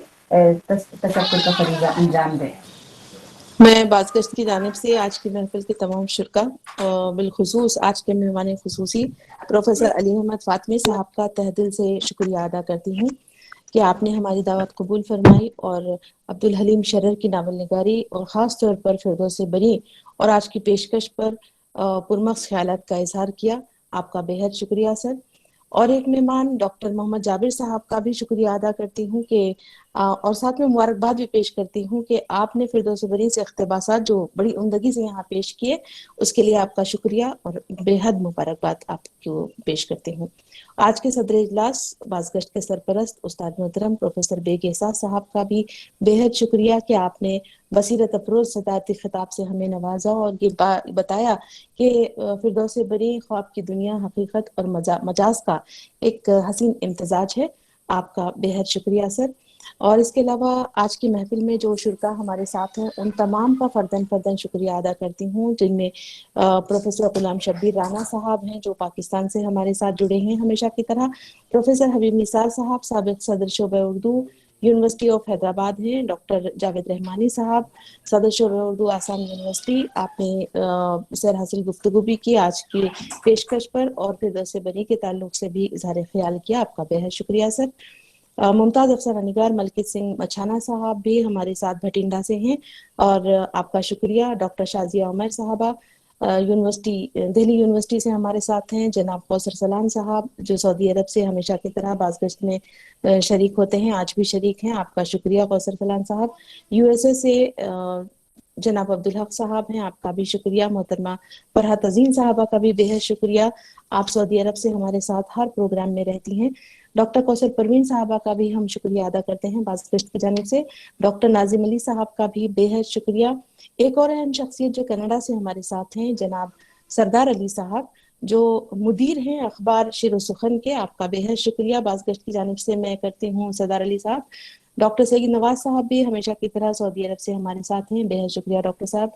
تشکر کا فریضہ انجام دیں. میں بازگشت کی جانب سے آج کی محفل کے تمام شرکا، بالخصوص آج کے مہمان خصوصی پروفیسر علی احمد فاطمی صاحب کا تہ دل سے شکریہ ادا کرتی ہوں کہ آپ نے ہماری دعوت قبول فرمائی اور عبدالحلیم شرر کی ناول نگاری اور خاص طور پر فردوس بری اور آج کی پیشکش پر پرمغز خیالات کا اظہار کیا. آپ کا بےحد شکریہ سر. اور ایک مہمان ڈاکٹر محمد جابر صاحب کا بھی شکریہ ادا کرتی ہوں کہ اور ساتھ میں مبارکباد بھی پیش کرتی ہوں کہ آپ نے فردوس بری سے اقتباسات جو بڑی عمدگی سے یہاں پیش کیے، اس کے لیے آپ کا شکریہ اور بے حد مبارکباد آپ کو پیش کرتی ہوں. آج کے صدر اجلاس بازگشت کے سرپرست استاد محترم پروفیسر بیگ احساس صاحب کا بھی بے حد شکریہ کہ آپ نے بصیرت افروز صدارتی خطاب سے ہمیں نوازا اور یہ بتایا کہ فردوس بری خواب کی دنیا، حقیقت اور مجاز کا ایک حسین امتزاج ہے. آپ کا بے حد شکریہ سر. اور اس کے علاوہ آج کی محفل میں جو شرکا ہمارے ساتھ ہیں ان تمام کا فردن شکریہ ادا کرتی ہوں، جن میں پروفیسر غلام شبیر رانا صاحب ہیں جو پاکستان سے ہمارے ساتھ جڑے ہیں ہمیشہ کی طرح. پروفیسر حبیب نثار صاحب سابق صدر شعبہ اردو یونیورسٹی آف حیدرآباد ہیں. ڈاکٹر جاوید رحمانی صاحب صدر شعبہ اردو آسام یونیورسٹی، آپ نے سیر حاصل گفتگو بھی کی آج کی پیشکش پر اور فردوس بری کے تعلق سے بھی اظہار خیال کیا. آپ کا بے حد شکریہ سر. ممتاز افسانہ نگار ملکیت سنگھ مچھانا صاحب بھی ہمارے ساتھ بھٹنڈا سے ہیں اور آپ کا شکریہ. ڈاکٹر شازیہ عمر صاحبہ دہلی یونیورسٹی سے ہمارے ساتھ ہیں. جناب کوثر سلام صاحب جو سعودی عرب سے ہمیشہ کی طرح بازگشت میں شریک ہوتے ہیں، آج بھی شریک ہیں. آپ کا شکریہ کوثر سلام صاحب. یو ایس اے سے جناب عبدالحق صاحب ہیں، آپ کا بھی شکریہ. محترمہ فرحت عظیم صاحبہ کا بھی بے حد شکریہ، آپ سعودی عرب سے ہمارے ساتھ ہر پروگرام میں رہتی ہیں. ڈاکٹر کوثر پروین صاحبہ کا بھی ہم شکریہ ادا کرتے ہیں بازگشت کی جانب سے. ڈاکٹر ناظم علی صاحب کا بھی بے حد شکریہ. ایک اور اہم شخصیت جو کینیڈا سے ہمارے ساتھ ہیں جناب سردار علی صاحب جو مدیر ہیں اخبار شیر و سخن کے، آپ کا بے حد شکریہ بازگشت کی جانب سے میں کرتی ہوں سردار علی صاحب. ڈاکٹر سید نواز صاحب بھی ہمیشہ کی طرح سعودی عرب سے ہمارے ساتھ ہیں، بے حد شکریہ ڈاکٹر صاحب.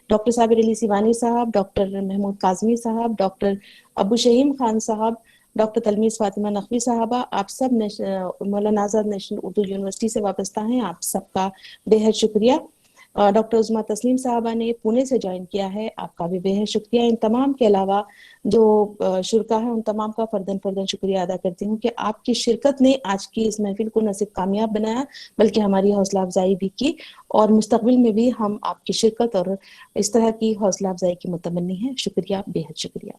ڈاکٹر صابر علی سیوانی صاحب، ڈاکٹر محمود کاظمی صاحب، ڈاکٹر ابو شہیم خان صاحب، ڈاکٹر تلمیذ فاطمہ نقوی صاحبہ، آپ سب مولانا آزاد نیشنل اردو یونیورسٹی سے وابستہ ہیں، آپ سب کا بے حد شکریہ. ڈاکٹر عظمیٰ تسلیم صاحبہ نے پونے سے جوائن کیا ہے، آپ کا بھی بے حد شکریہ. ان تمام کے علاوہ جو شرکا ہیں ان تمام کا فردن شکریہ ادا کرتی ہوں کہ آپ کی شرکت نے آج کی اس محفل کو نہ صرف کامیاب بنایا بلکہ ہماری حوصلہ افزائی بھی کی، اور مستقبل میں بھی ہم آپ کی شرکت اور اس طرح کی حوصلہ افزائی کی متمنی ہیں. شکریہ، بے حد شکریہ.